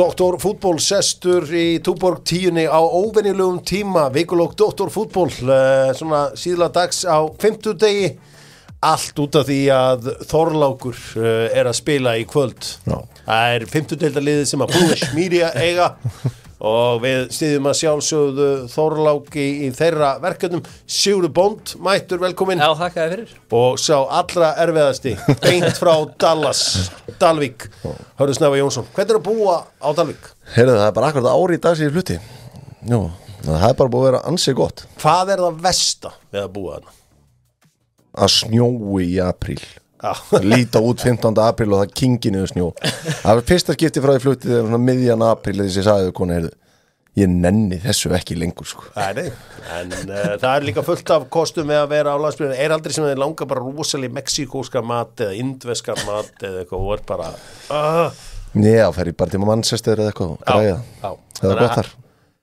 Doktor Fútból sestur í Túborg 10 á óvenjulegum tíma, vikulók Doktor Fútból, svona síðla dags á 50 degi, allt út af því að Þorlákur að spila í kvöld. Já. Það 50 deildarliðið sem að Búish Media eiga og við styðjum að sjálfsögðu Þorláki í þeirra verkefnum. Sigurður Bond, mættur, velkomin. Já, þakka þér fyrir. Og sá allra erfiðasti, beint frá Dalvík, Hörður Snævar Jónsson. Hvernig að búa á Dalvík? Heyrðu, það bara akkurat ári í dag sem ég flutti. Jú, það bara búið að vera ansi gott. Hvað það versta við að búa þarna? Að snjói í apríl. Líta út 15. apríl og það kingi niður snjó. Það var fyrsta skipti frá því fluttið svona miðjan apríl þess að ég sagði konu, heyrðu, ég nenni þessu ekki lengur sko. Nei, en það líka fullt af kostum með að vera á landsbyrjunni. Aldrei sem þeir langar bara rosalega mexíkóska mat eða indverska mat eða eitthvað og bara Já, fer ég bara til Manchester eða eitthvað græða. Það var gott þar.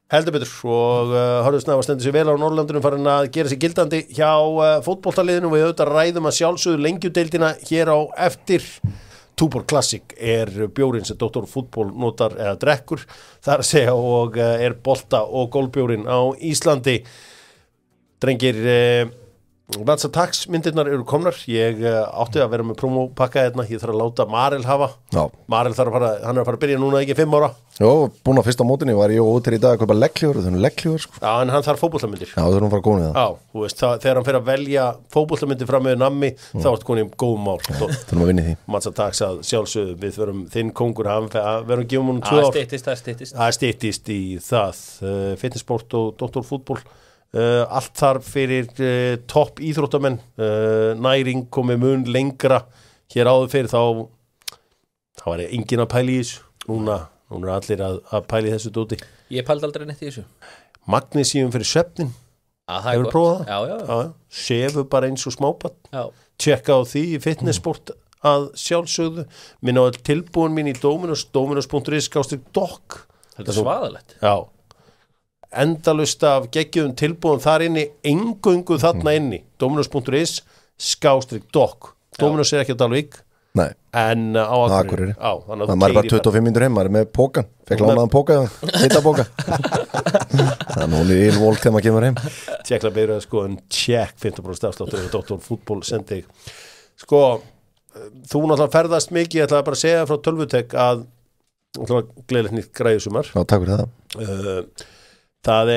Heldur betur og Hörður Snævar stendur sér vel á Norrlandunum farin að gera sér gildandi hjá fótboltaliðinu. Við auðvitað ræðum að sjálfsögðu lengjudeildina hér á eftir. Túborg Classic bjórinn sem Doktor Fútból notar eða drekkur þar að segja og bolta og gólbjórinn á Íslandi. Drengir, Vatsa Tax myndirnar eru komnar. Ég átti að vera með promopakka hérna. Ég þarf að láta Marel hafa. Já. Marel þarf að fara, hann að fara að byrja núna ekki 5 ára. Jó, búin að fyrsta mótinni var ég ótir í dag að kaupa legghlífar, það legghlífar sko. Já, en hann þarf fótboltamyndir. Já, það þarf að fara að góna það. Já, þú veist, þegar hann fer að velja fótboltamyndir fram með nammi, þá ertu konið góðum mál. Þurfum að vinna í því. Vatsa Tax að sjálfsögðu, við verum þinn kongur, verðum að gefa honum 2 ár. Það styttist í það. Fitnessport og Doktor Fútból. Allt þar fyrir topp íþróttamenn, næring komið mun lengra hér áður fyrir þá var enginn að pæla í þessu. Núna allir að pæla í þessu dóti. Ég pældi aldrei neitt í þessu. Magnesium fyrir svefnin. Hefur prófað það? Já. Sefu bara eins og smábarn. Já. Tjekka á því í fitnessport að sjálfsögðu. Minn á tilbúin mín í Dominos.is/doc. Þetta svaðalegt. Já. Endalust af geggjum tilbúðum þar inni, engöngu þarna inni. Dominos.is/doc. Dominos ekki á Dalvík. Nei. En á Akureyri. Það er bara 25 mínútur heim, maður með pókan. Fekk lánaðan póka, hitta póka. Þannig hún í volk þegar maður kemur heim. Tjekkla beirað sko, en tjekk 50% afsláttur og Doktor Fútból sendi. Sko, þú náttúrulega ferðast mikið, ég ætlaði bara að segja frá Tölvutek að gleðilegt nýtt græjusumar. Já, takk fyrir það. Það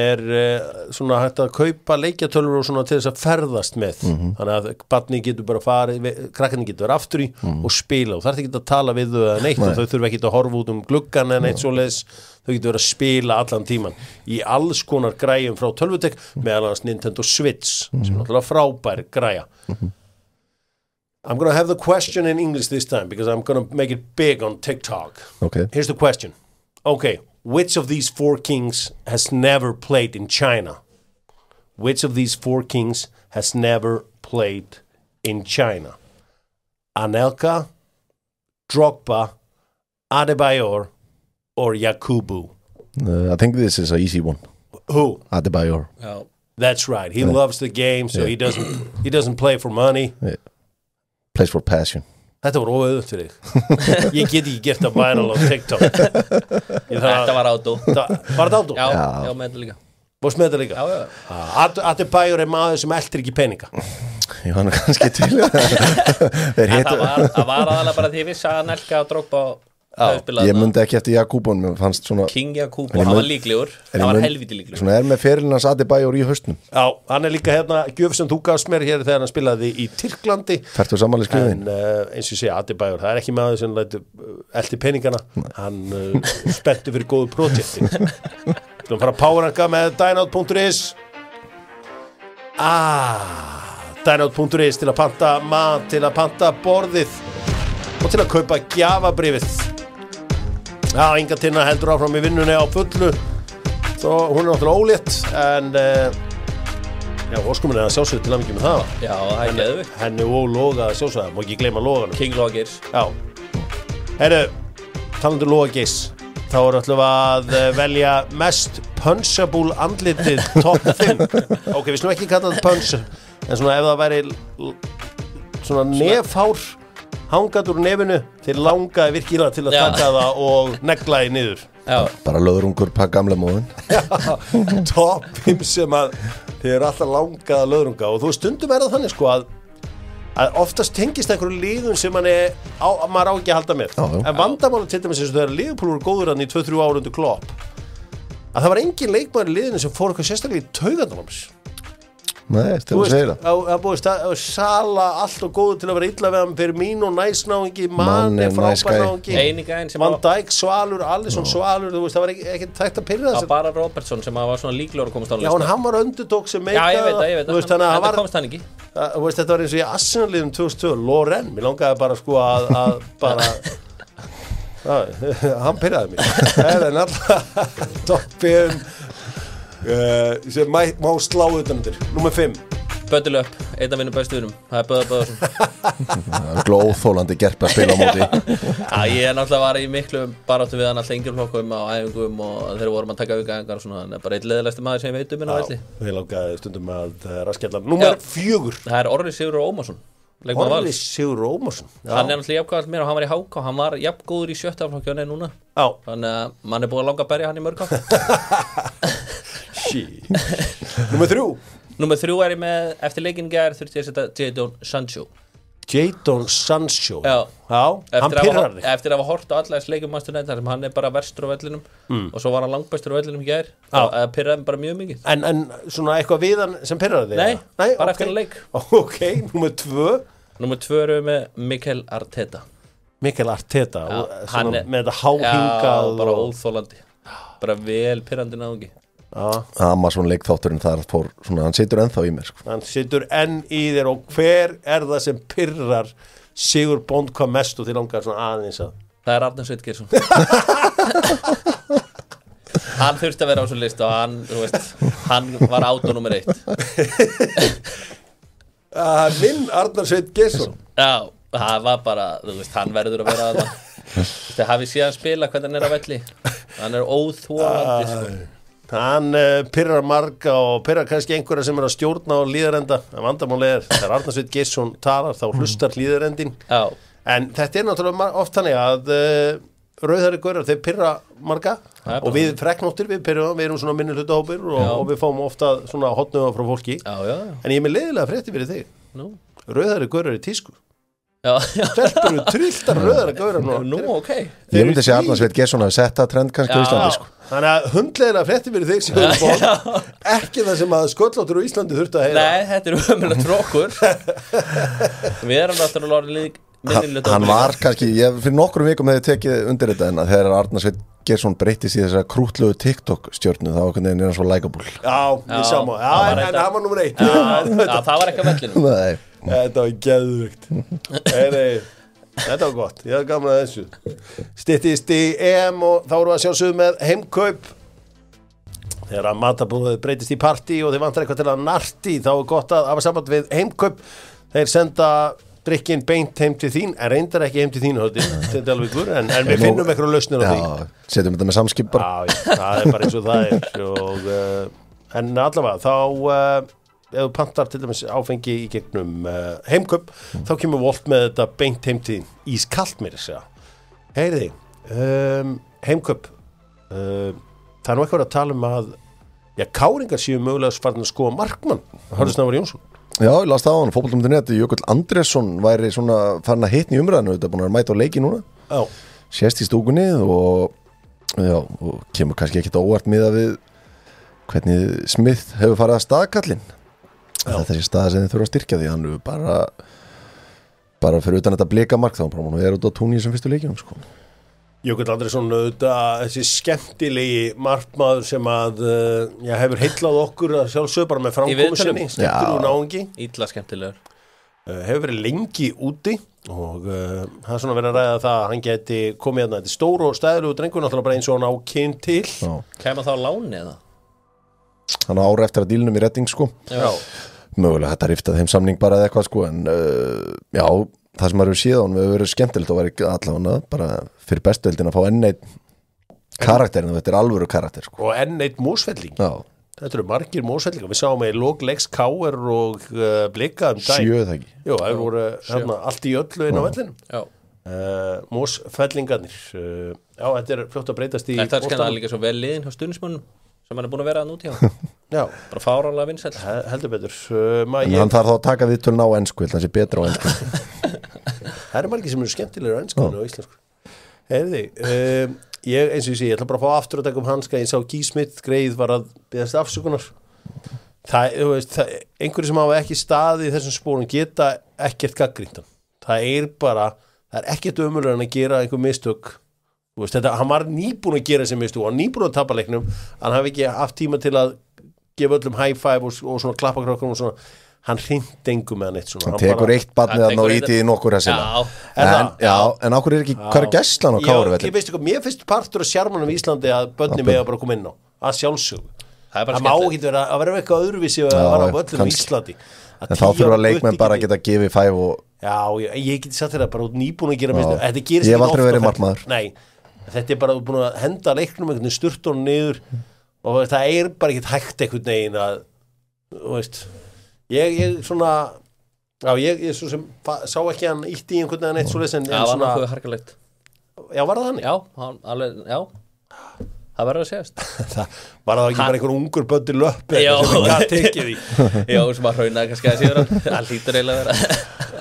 svona hægt að kaupa leikjatölvur og svona til þess að ferðast með. Þannig að barni getur bara farið, krakkarnir getur verið aftur í og spila og þarf ekki að tala við þau eða neitt og þau þurfa ekki að horfa út gluggan eða neitt svoleiðis. Þau getur verið að spila allan tíman í alls konar græjum frá Tölvutek, meðal annars Nintendo Switch sem náttúrulega frábær græja. I'm going to have the question in English this time because I'm going to make it big on TikTok. Okay. Here's the question. Okay. Which of these 4 kings has never played in China? Which of these 4 kings has never played in China? Anelka, Drogba, Adebayor, or Yakubu? I think this is an easy one. Who? Adebayor. Oh. That's right. He loves the game, so he doesn't play for money. Yeah. Plays for passion. Þetta var óauðvöld fyrir þig. Ég get ekki gert að viral á TikTok. Þetta var átó. Var þetta átó? Já, með þetta líka. Varst með þetta líka? Já. Adebayor maður sem eltir ekki peninga. Ég var nú kannski til. Það var aðalega bara því við sagði Anelka og Drogba ég myndi ekki eftir Jakubon, mér fannst svona King Jakubo, hann var líklegur, hann var helviti líklegur. Svona með ferilins Adebayor í haustnum. Já, hann líka hérna gjöf sem þú gafst mér hér þegar hann spilaði í Tyrklandi. Fertu samanlega skrifin. En eins og sé Adebayor, það ekki maður sem elti peningana, hann spenntu fyrir góðu projekti. Þú fara að powerranka með Dynout.is. Dynout.is til að panta mat, til að panta borðið og til að kaupa gjafabrifið. Já, Inga Tinna heldur áfram í vinnunni á fullu. Svo hún náttúrulega ólétt en já, óskumin að sjálfsögðu til hamingju með það. Já, það geðvikt. Henni og Loga að sjálfsögðu, má ekki gleyma Loganum. King Logers. Já. Herru, talandi Loga Geis, þá ætlum við að velja mest punchable andlitið top 5. Ok, við slum ekki kalla þetta punch, en svona ef það væri svona nefhár hangat úr nefinu þeir langaði virkilega til að taka það og negla því niður bara löðrungur pakk gamla móðin top 5 sem að þeir eru alltaf langað að löðrunga og þú stundum það þannig sko að oftast tengist einhverju liðum sem maður á ekki að halda með en vandamála til dæmis eins og þegar Liverpool voru góður hann í 2-3 ára undir Klopp að það var engin leikmaður í liðinu sem fór eitthvað sérstaklega í tauganáms Nei, þú veist það búist að Sala allt og góður til að vera illa við hann fyrir mín og næsnáingi Mane frábærnáingi Van Dijk svalur, Alisson svalur þú veist það var ekki tækt að pyrra þess bara Robertson sem var svona líklegur að komast á já, hann var underdog sem meika ég veit það komst hann ekki þetta var eins og í Arsenal-liðum 2002 Loren, mér langaði bara sko að bara hann pyrraði mig það er alltaf toppin sem má slá utan undir Númer 5 Bödulöp, einn af vinnum bestuðunum það Böðar Böðarsson það er glóðþólandi gerp að spila á móti ég náttúrulega var í miklu baráttu við hann alltaf yngjurflokkum á æfingum og þegar vorum að taka aukaæfingar og svona það bara einn leiðilegsti maður sem ég veit hérna á velli við langaði stundum að raskella Númer 4 það Orri Sigurður Ómarsson Orri Sigurður Ómarsson hann náttúrulega jafnkvæmt mér og hann var í HK hann var jafngóður í 7. flokki og hann núna þannig að mann búið að langa að berja hann í mörg Númer 3 ég með eftir leikinn gær þurfti ég að setja Jadon Sancho hann pirrar þig eftir að hafa hort á alla þessi leikum Manchester United sem hann bara verstur á vellinum og svo var hann langbæstur á vellinum í gær það pirraði bara mjög mikið en svona eitthvað við hann sem pirrar þig? Nei, bara eftir að leik Númer 2 erum við með Mikel Arteta með þetta háhingað bara óþólandi bara vel pirrandi náðungi Amazon leikþátturinn þar fór svona, hann situr ennþá í mér sko. hann situr enn í þér og hver er það sem pirrar Sigur Bond hvað mest og því langar svona aðeins að það Arnar Sveinn Geirsson hann þurfti að vera á svo list og hann, þú veist, hann var átó nummer 1 minn Arnar Sveinn Geirsson það var bara, þú veist, hann verður að vera það hafið síðan spila hvernig hann á velli hann óþólandi sko hann pirrar marga og pirrar kannski einhverja sem að stjórna á líðarenda en vandamáli þegar Arnar Sveinn Geirsson talar þá hlustar líðarendin en þetta náttúrulega oft þannig að rauðhæri gaurar þeir pirra marga og við freknóttir við pirrum, við erum svona minnihlutahópir og við fáum ofta svona hotnuða frá fólki en ég er með leiðilega frétti fyrir þig rauðhæri gaurar í tísku stelpur trilltar rauðhæri gaurar okay. Ég myndi sé Arnar Sveinn Geirsson að setja trend kannski á Íslandi sko. Þannig að hundlegilega frétti fyrir þig ekki það sem að sköllóttur á Íslandi þurfti að heyra Nei, þetta er umjöfnilega trókur Við erum náttúrulega Hann var kannski, fyrir nokkrum vikum hefði tekið undir þetta en að þegar Arnar Sveinn Geirsson breyttist í þessa krúttlegu TikTok stjörnu þá er hann svo likeable ég sá maður, en það var nummer 1 það var ekki að vellinu þetta var geðvögt þetta var gott, ég hafði gaman að þessu styttist í EM og þá vorum við að sjálfsögðu með heimkaup þegar að matabúðið breytist í partí og þeir vantar eitthvað til að narti þá er gott að hafa samband við heimkaup þeir senda drikkin beint heim til þín en reyndar ekki heim til þín en við finnum eitthvað lausnir á því setjum þetta með samskip það er bara eins og það er og, en allavega þá ef þú pantar til dæmis áfengi í gegnum heimkaup þá kemur Volt með þetta beint heim til þín ískalt mér að segja heyriði, heimkaup það er nú eitthvað að tala um að káringar séu mögulega farin að skoða markmann Hörður Snævar Jónsson Já, ég las það á hann, fótbolti.net Jökull Andrésson væri svona farin að hitna í umræðinu þetta er búin að mæta á leiki núna sést í stúkunni og kemur kannski ekkert óvart miðað við hvernig Smith hefur farið að staðkallinn þetta er þessi staða sem þið þurfa að styrkja því hann er bara fyrir utan þetta blikamark þá hann er út á túnni sem fyrstu leikjum sko. Jökull Andrésson þessi skemmtilegi markmaður sem að hefur heitlað okkur að sjálfsög bara með framkomu sinni skemmtilegur náungi illa skemmtilegur hefur verið lengi úti og það er svona verið að ræða það að hann geti komið að þetta stór og stæðilegu drengur náttúrulega bara eins og hann á kyn til kemur þá láni eða? Hann á ára eftir að dílnum í redding sko mögulega þetta riftað þeim samning bara eða eitthvað sko en það sem maður hefur séð á hann við hefur verið skemmtilegt og verið allavega bara fyrir bestuöldin að fá enn eitt karakter en þetta er alvöru karakter sko. og enn eitt músfelling Þetta eru margir mósvellingar, við sáum í lok leiks Káir og Blika dag 7 það ekki Jú, það voru allt í öllu inn á vellinum Já. Mósfellingarnir Já, þetta er fljótt að breytast í Þetta skennaði líka svo vel liðin hjá stuðnismönnum sem hann er búin að vera að núti á Já, bara fáránlega vinsæll heldur betur En hann þarf þá að taka viðtölun á ensku Það sé betra á ensku Það eru margir sem eru skemmtilegur á ensku og íslensku Heyrði, ég eins og ég sé, ég ætla bara að fá aftur að taka hanska, ég sá Gísmith greið var að beðast afsökunar einhverju sem hafa ekki staði í þessum spórum geta ekkert gaggríntan, það er ekkert ömurlega en að gera einhver mistök hann var nýbúin að gera þessi mistök, hann nýbúin að tapa leiknum, hann hafi ekki haft tíma til að gefa öllum high five og svona klappa krokkum og svona hann hringt engum með hann eitt svona hann tekur eitt barnið að ná ítið í nokkur en okkur er ekki hvað er gæslan á Kári mér finnst partur af sjarmanum í Íslandi að börnum mega bara koma inn á að sjálfsög það má ekki vera að vera eitthvað öðruvísi að vera á öllum í Íslandi en þá þurfa leikmenn bara að geta gefið 5 og ég geti sagt þér að bara út nýbúin að gera ég hef aldrei verið markmaður þetta er bara búin að henda leiknum einhvern sturtunum niður og það er bara ekkert hægt einhvern veginn að þú veist ég svona ég svo sem sá ekki hann ítt í einhvern veginn eitt svo leys en það var nokkuð harkalegt já, var það hann? Já, það verður að segjast var það ekki bara einhver ungur böndi löppi sem ekki að tekið í já, sem að hraunaði kannski að síður hann hlýtur eiginlega að vera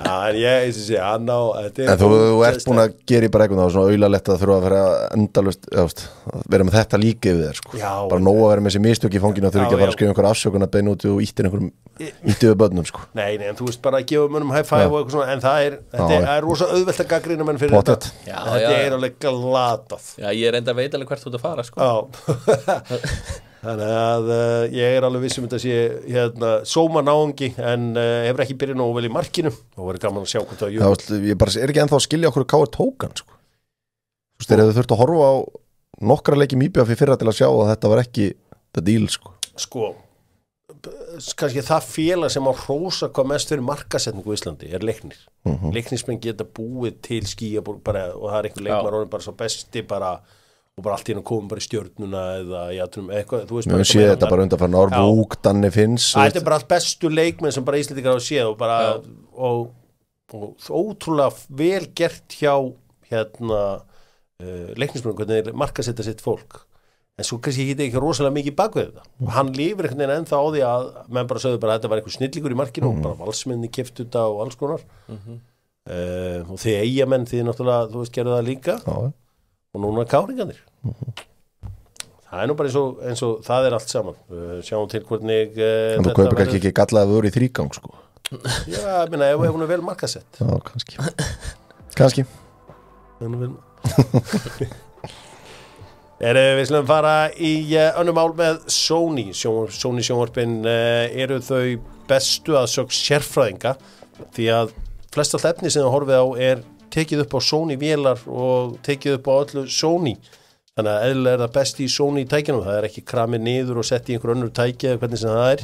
en ég eins og sé, hann á en þú ert búin að gera í bara eitthvað þá svona auðalegt að þurfa að vera endalust vera með þetta líka yfir þér sko. bara nóg að vera með þessi mistök í fanginu og þurfa ekki að fara að skrifa einhver afsökun að beina út og íttir við börnum sko. Nei, en þú veist bara að gefa mönnum high five og eitthvað svona en þetta er rosa auðvelt að gaggrina menn fyrir þetta er alveg glatað já, ég er enda að veit alveg hvert þú ert að fara sko. Þannig að ég er alveg vissum þetta sé sóma náungi en hefur ekki byrjað nógu vel í markinu og verið gaman að sjá hvort það ég bara er ekki ennþá að skilja okkur Káir tókan sko. Þú veist, þeir hefur þurft að horfa á nokkra leiki mýbjöf í fyrra til að sjá að þetta var ekki það díl sko kannski það félag sem á hrósa hvað mest fyrir markasetningu í Íslandi er leiknir leiknismenn geta búið til skýjaborg bara og það er einhver leikmar orðin bara svo besti bara og bara allt í hennu komum bara í stjörnuna eða eitthvað, þú veist bara sé þetta bara undanfæra Norvúk, Danni Finns þetta er bara allt bestu leikmenn sem bara Íslendingar hafa séð og bara og ótrúlega vel gert hjá leiknismennum hvernig þeir markasetta sitt fólk en svo kannski ekki rosalega mikið bakvið þetta og hann lifir einhvern veginn ennþá á því að menn bara sögðu bara að þetta var einhver snillingur í markinu og bara valsmenni keyptu þetta og alls konar og þið eigamenn þið náttúrulega, þú veist, gerðu það líka og núna káringarnir það er nú bara eins og það er allt saman sjáum til hvernig en þú kaupir kannski ekki gallaði vöru í þrígang sko já, ég meina, ef hún er vel markasett já, kannski við slumum fara í önnur mál með Sony sjónvarpin eru þau bestu að sög sérfræðinga því að flest allt efni sem það horfið á er tekið upp á Sony vélar og tekið upp á öllu Sony þannig að eðlilega er það best í Sony tækjanum það er ekki kramið niður og sett í einhver önnur tæki eða hvernig sem það er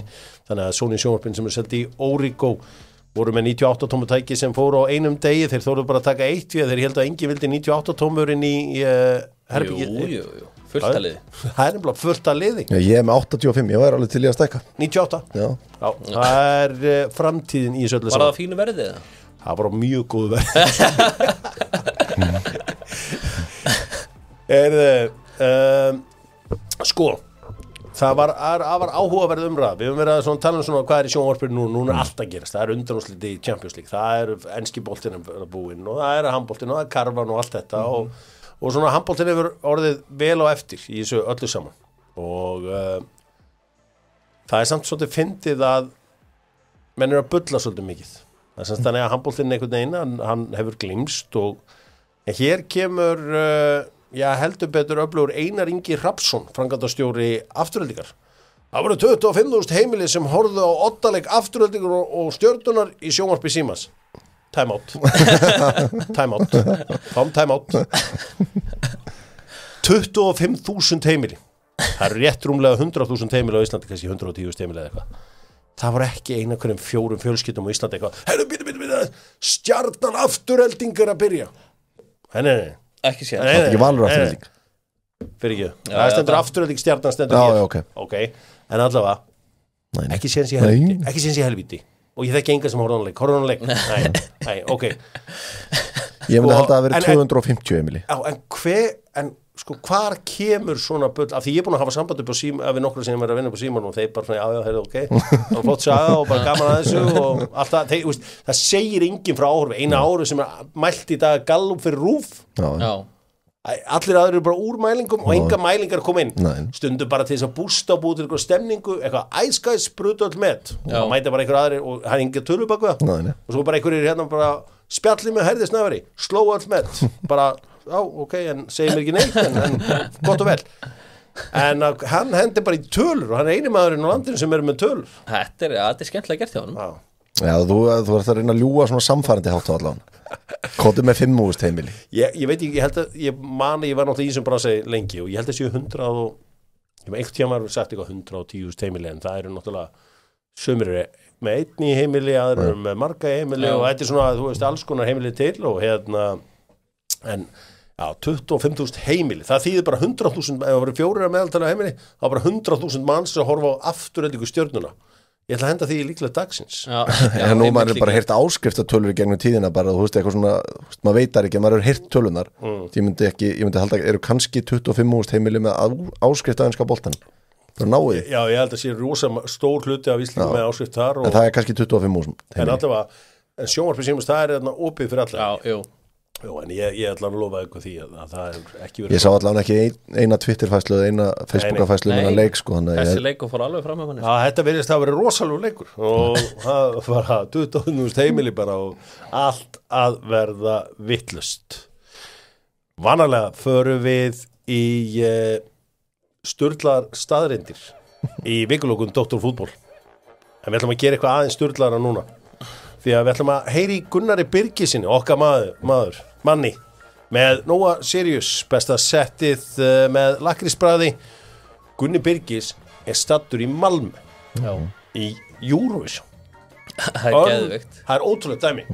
þannig að Sony sjónvarpin sem er sett í Origo voru með 98 tómu tæki sem fóru á einum degi þeir þóru bara að taka eitt við þeir held að enginn vildi 98 tómur inn í herbyggi fullt að liði það er nefnilega fullt að liði ég er með 85, ég var alveg til í að stækka 98? Já, það er framtíðin í söllu var það fínu verðið það? Það var mjög góð verð sko það var áhugaverð umræða við höfum verið að tala um hvað er í sjónvarpinu núna er allt að gerast, það er undanúrslit í Champions League það er enski boltinn búinn og það er handboltinn og það er karvan og allt þetta og svona handboltinn hefur orðið vel á eftir í þessu öllu saman og það er samt svolítið fyndið að menn eru að bulla svolítið mikið það er þannig að handboltinn einhvern veginn hann hefur glimst og hér kemur heldur betur öflugur Einar Ingi Hrafnsson framkvæmdastjóri Aftureldingar það voru 25.000 heimili sem horfðu á oddaleik Aftureldingar og Stjörnunar í sjónvarpi Símans time out time out 25.000 heimili það eru rétt rúmlega 100.000 heimili á Íslandi kannski 110.000 heimili eða eitthvað það voru ekki eina hverjum 4 fjölskyldum á Íslandi eitthvað Stjarnan Aftureldingar að byrja nei ekki séð ekki Valur Afturelding fyrir ekki það stendur Afturelding Stjarnan stendur hér okay. En allavega, ekki séns í helvíti og ég þekki enga sem horfði á leik Nei, ok Ég myndi halda að vera 250 Emili En hvar kemur svona bull af því ég er búin að hafa samband upp á síma við nokkru sem er að vinna upp á síman og þeir bara svona, já, heyrðu, ok það var flott saga og bara gaman að þessu og alltaf, það segir enginn frá áhorfi eina ári sem er mælt í dag Gallup fyrir RÚV allir aðrir eru bara úr mælingum og enga mælingar kom inn stundum bara til þess að bústa og búið til eitthvað stemningu eitthvað æskæs brutal met og það mæta bara einhver aðrir og það er engin tölu baku það og svo bara einhverjir hérna bara spjalli með herðisnæfari sló all met bara já, ok, en segir mér ekki neitt en gott og vel en hann hendi bara í tölur og hann er eini maðurinn á landinu sem er með tölur Þetta er skemmtilega gert hjá honum Já, þú ert að reyna að ljúga svona samfærandi hátt á allan Kótið með 5.000 heimili Ég veit ekki, ég held að ég var náttúrulega í þessum bransi lengi og ég held að séu 100 og ég var einhvern tíma maður sagt eitthvað 110.000 heimili en það eru náttúrulega sömur með einn í heimili aðrir með marga heimili og þetta er svona, þú veist, alls konar heimili til og hérna en já, 25.000 heimili það þýðir bara 100.000, ef það voru 4 meðaltala heimili, þá bara 100.000 manns að horfa á afturöldingu stjörnuna Ég ætla að henda því líklega dagsins Já, nú maður er bara heyrt áskriftatölur í gegnum tíðina bara, þú veist, eitthvað svona, maður veitar ekki að maður er heyrt tölunar ég myndi halda, eru kannski 25.000 heimili með áskriftaðinska boltan bara náðu Já, ég held að sé rosa stór hluti af Íslandi með áskrift þar En það er kannski 25.000 En allavega, en sjónvarpið símast, það er opið fyrir alla Já, Jú, en ég ætla að lofa eitthvað því að það er ekki verið Ég sá allavega ekki eina Twitter-fæslu eða eina Facebook-fæslu með að leik sko Þessi leikur fór alveg fram með manni Já, þetta virðist að vera rosalú leikur og það var 20.000 heimili bara og allt að verða vittlust Vanalega förum við í sturlar staðreyndir í vikulókun Dr. Fútból en við ætlum að gera eitthvað aðeins sturlara núna því að við ætlum að heyri Gunnari Birgisinni, okkar manni, með Nóa Sirius, besta settið með lakrísbragði. Gunni Birgis er staddur í Malmö, í Eurovision. Það er geðveikt. Það er ótrúlega dæmi.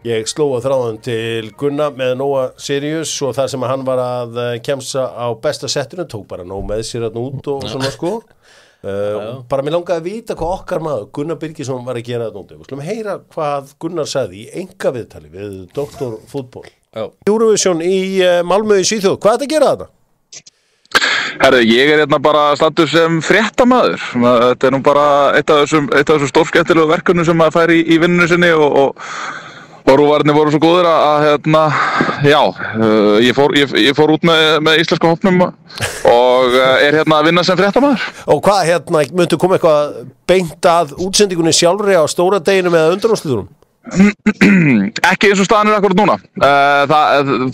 Ég sló á þráðum til Gunna með Nóa Sirius og þar sem hann var að kemsa á besta settinu, tók bara Nóa með sér að út og svona sko. Bara mér langaði að vita hvað okkar maður Gunnar Birgisson var að gera þetta núti. Við slum heyra hvað Gunnar sagði í engaviðtali við Dr. Fútból Eurovision í Malmö í Svíþjóð. Hvað er þetta að gera þetta? Herðu, ég er hérna bara staddur sem fréttamaður. Þetta er nú bara eitt af þessum stórskemmtilegu verkefnum sem maður fær í vinnunni sinni og rúvarnir voru svo góðir að hérna, já, ég fór út með íslenska hópnum og er hérna að vinna sem fréttamaður. Og hvað, hérna, myndu koma eitthvað beint að útsendingunni sjálfri á stóra deginu með undanúrslitunum? Ekki eins og staðan er akkurat núna.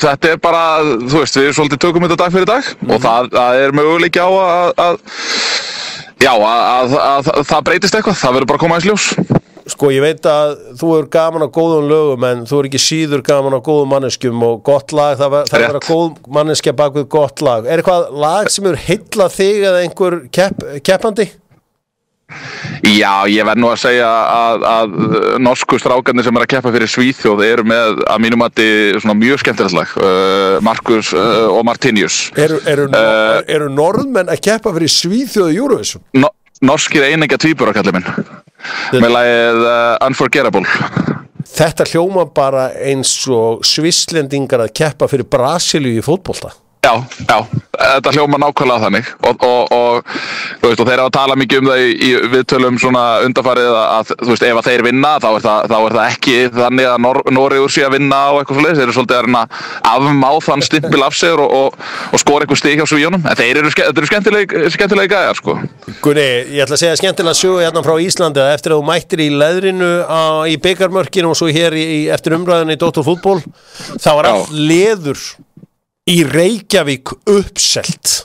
Þetta er bara, þú veist, við svolítið tökum þetta dag fyrir dag og það er möguleiki á að það breytist eitthvað. Það verður bara að koma aðeins ljós. Sko, ég veit að þú er gaman á góðum lögum en þú er ekki síður gaman á góðum manneskjum og gott lag, það er vera góð manneskja bak við gott lag. Er eitthvað lag sem er heillað þig eða einhver keppandi? Já, ég verð nú að segja að norsku strákarnir sem er að keppa fyrir Svíþjóð eru með að mínum mati svona mjög skemmtilegt lag, Markus og Martinius. Eru norðmenn að keppa fyrir Svíþjóð í Eurovision? Norskir einengja tvíburar kallar minn með lagið Unforgettable. Þetta hljóma bara eins og svisslendingar að keppa fyrir Brasilíu í fótbolta. Já, þetta hljóma nákvæmlega þannig og þú veist, og þeir hafa talað mikið það í viðtölum svona undanfarið að þú veist, ef að þeir vinna þá er það ekki þannig að Noregur sé að vinna og eitthvað svoleiðis, þeir eru svolítið að reyna afmá þann stimpil af sér og skora eitthvað stig hjá Svíunum, en þetta eru skemmtilegi gæjar sko. Gunni, ég ætla að segja skemmtilega sögu hérna frá Íslandi að eftir að þú mættir í leðrinu í bikarmörkinu og svo hér eftir umræðinu í Dr. Fútból, þá var allt leður í Reykjavík uppselt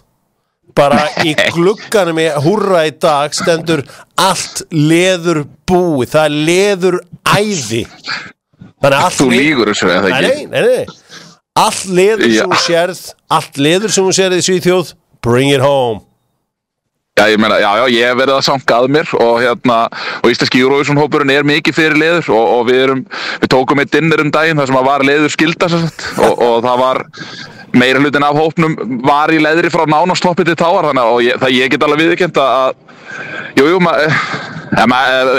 bara í glugganum í húrra í dag stendur allt leður búið, það er leður æði þú lígur þessu eða ekki? Nei allt leður sem þú sérð í Svíþjóð, bring it home Já, ég meina, ég hef verið að sanka að mér og íslenski Eurovision hópurinn mikið fyrir leður og við tókum eitt dinner daginn þar sem að var leður skylda og það var meira hlutin af hópnum var í leðri frá nánast toppið til táar þannig að ég get alveg viðurkennt að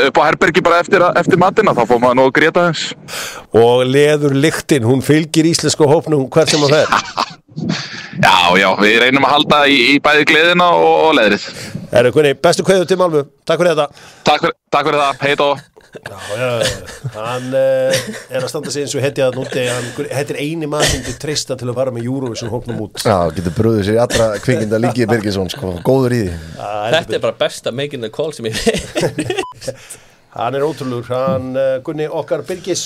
upp á herbergi bara eftir matina þá fór maður nú að gréta þess. Og leðurlyktin, hún fylgir íslensku hópnum hvert sem það Já, við reynum að halda í bæði gleðina og leðrið. Kunni, bestu kveður til Malmö, takk fyrir þetta. Takk fyrir það, hei Dó. Hann að standa sig eins og hetja það núti, þetta eini maður sem þið treysta til að fara með Eurovision hópnum út. Já, getur brúðið sér í allra kvikmynda líki Birgisson, góður í því. Þetta bara besta making the call sem ég veit. Hann ótrúlegur, hann Gunni okkar Birgis.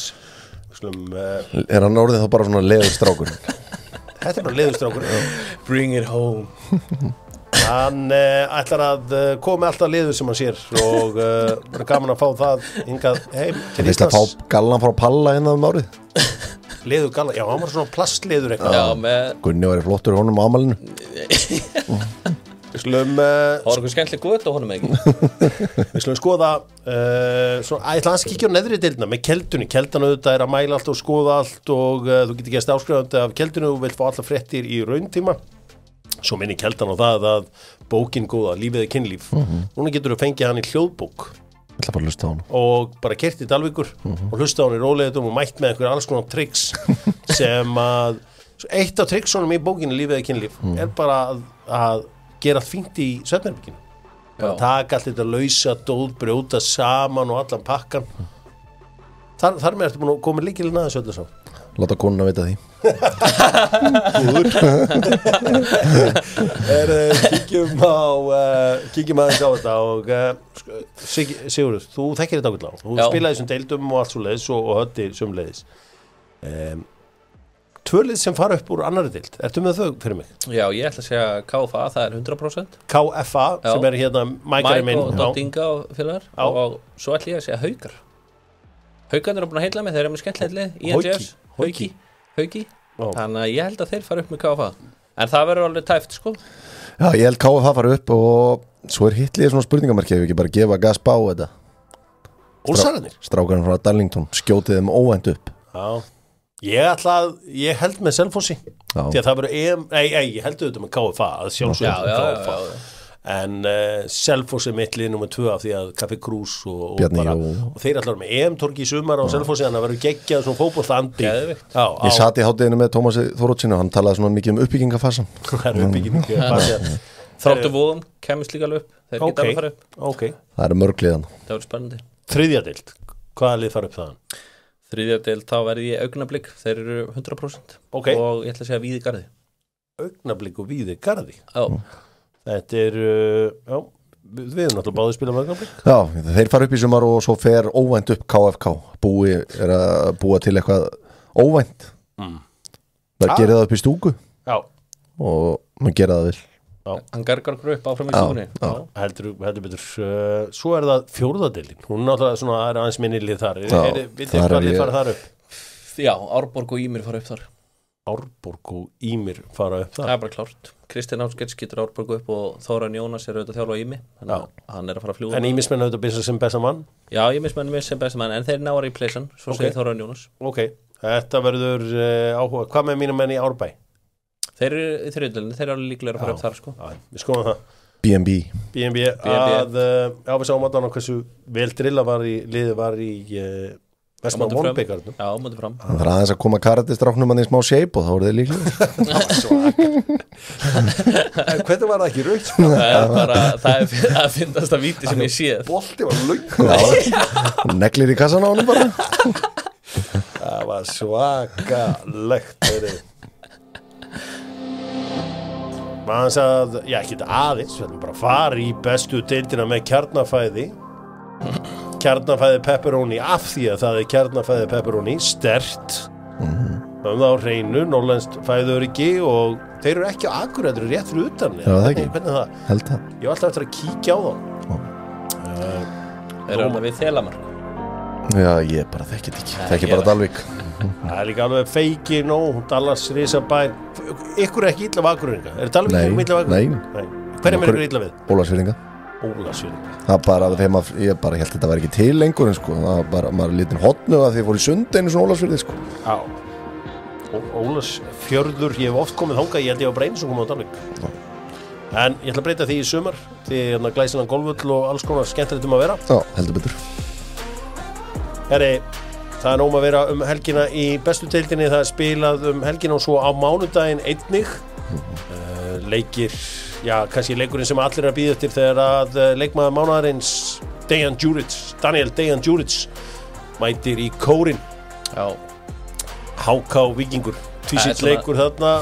Hann orðið þá bara svona leðurstrákur? Þetta bara leðurstrákur. Bring it home. Hann ætlar að koma alltaf leður sem hann sér og bara gaman að fá það hingað heim til Íslands. Að fá gallan frá Palla árið? Leður gallan, já, hann var svona plastleður eitthvað. Já, með Gunni var flottur honum á amalinu. Við slum það var eitthvað skemmtileg gott á honum ekki. Við slum skoða svona, ætla hans að kíkja á neðri deildina með keldunni. Keldan auðvitað að mæla allt og skoða allt og þú getur gæst áskrifandi af keldunni og vilt fá alla fréttir í rauntíma. Svo minni keldan á það að bókin góða, lífið kynlíf. Núna getur þú fengið hann í hljóðbók. Ég ætla bara að hlusta á hann. Og bara kert í Dalvíkur og hlusta á hann í rólegheitum og mætt með einhver alls konar tricks sem að eitt af tricksunum í bókinni lífið kynlíf bara að gera fínt í svefnherberginu. Taka allt þetta lausa dót, brjóta saman og allan pakkan. Þar með ertu búin að koma lykilinn aðeins öllu sá. Láta konuna vita því. Kíkjum aðeins á þetta og Sigurður, þú þekkir þetta ákveðlega. Þú spilaði þessum deildum og allt svo leiðis og hötti sömuleiðis. Tvö lið sem fara upp úr annarri deild. Ertu með þau fyrir mig? Já, ég ætla að segja KFA, það er 100%. KFA, sem er hérna Mækari minn. Mæk og Dottinga og félagar. Og svo ætla ég að segja Haukar. Haukarnir eru búin að heilla mig, þeir eru með skemmtilegt lið. INGS, Hauki. Þannig að ég held að þeir fara upp með KFA. En það verður alveg tæft, sko. Já, ég held KFA fara upp og svo er hitliðið svona spurningamarki ef við ekki bara gefa gas bá þetta. Úlsararnir? Strákarinn frá Darlington, skjótið þeim óvænt upp. Já. Ég held með Selfossi því að það verður ég held auðvitað með KFA að sjálfsögðu KFA en Selfossi mitt lið nummer 2 af því að Kaffi Krús og þeir allar með EM-torgi í sumar á Selfossi þannig að verður geggjað svona fótboltandi. Ég sat í hátteginu með Tómasi Þóróttssyni og hann talaði svona mikið uppbyggingafasan. Það er uppbyggingafasa. Þráttu Vóðum kemist líka alveg upp, þeir geta að fara upp. Það eru mörgliðan. Það verður spennandi. Þriðja deild, hvaða lið fara upp þaðan? Þriðja deild, þá verði ég Augnablik, þeir eru 100% og ég ætla að segja Víði Garði. Augnablik og Víði Garði? Já. Þetta er, við erum náttúrulega báðið að spila með Augnablik. Já, þeir fara upp í sumar og svo fer óvænt upp KFK. Búi er að búa til eitthvað óvænt. Það gerir það upp í stúku. Já. Og maður gera það vel. Hann gargar okkur upp áfram í stúkunni. Heldur betur. Svo er það fjórðadeildin. Hún náttúrulega svona er aðeins minni lið þar. Vitið hvað lið fara þar upp? Já, Árborg og Ímir fara upp þar. Árborg og Ímir fara upp þar? Það er bara klárt. Kristinn Ásgeir skýtur Árborg upp og Þóran Jónas er auðvitað þjálfa Ími. Hann er að fara að fljúga. En Ímismenn auðvitað byrja sem besta mann? Já, Ímismenn sem besta mann, en þeir ná að replacea hann, svo segir Þóran Jónas. Ok, þetta verður áhuga. Hvað með mínum menn í Árbæ? Þeir eru í þriðdeildinni, þeir eru alveg líklega að fara upp þar sko. Við skoðum það. B&B að við sáum að hversu vel drilla liðið var í Vestmann Vonbeikarnum. Já, mótið fram. Það er aðeins að koma karatistráknum hann í smá shape og þá voru þeir líklega. Það var svak. Hvernig var það ekki rautt? Það finnast að víti sem ég séð. Bolti var löng. Neglir í kassan á hann bara. Það var svakalegt. Maður sagði að, ekki aðeins, við ætlum bara að fara í bestu deildina með kjarnafæði pepperoni af því að það er kjarnafæði pepperoni, sterkt það á hreinu, norrlenskt fæðuröryggi og þeir eru ekki á Akureyri, þeir eru rétt fyrir utan. Já, það ekki. Hvernig það? Held það. Ég var alltaf eftir að kíkja á Þeir eru alveg við Þelamark. Já, ég bara þekkið ekki. Þekkið bara Dalvík. Það er líka alveg feiki Dallas risabær. Ykkur er ekki illa af Akureyringa? Er Dalvík illa af Akureyringa? Nei. Hverjum er ykkur illa við? Ólafsfirðinga. Það bara, ég bara held þetta var ekki til lengur en sko, það bara, maður litin hotnu að því fór í sund einu svona Ólafsfirði sko. Já, Ólafsfjörður, ég hef oft komið þangað, ég held ég var bara einu sem komið á Dalvík. En ég ætla að breyta því í sumar, því glæsinan golfvöll og alls konar skemmtilegt að vera. Já, heldur betur. Herri, það er nóg að vera helgina í bestu deildinni, það er spilað helgina og svo á mánudaginn einnig. Leikir, já, kannski leikurinn sem allir að bíða eftir þegar að leikmaður mánaðarins Daniel Dejan Djuric mætir í kórinn. Já. HK Víkingur, tvísitt leikur þarna.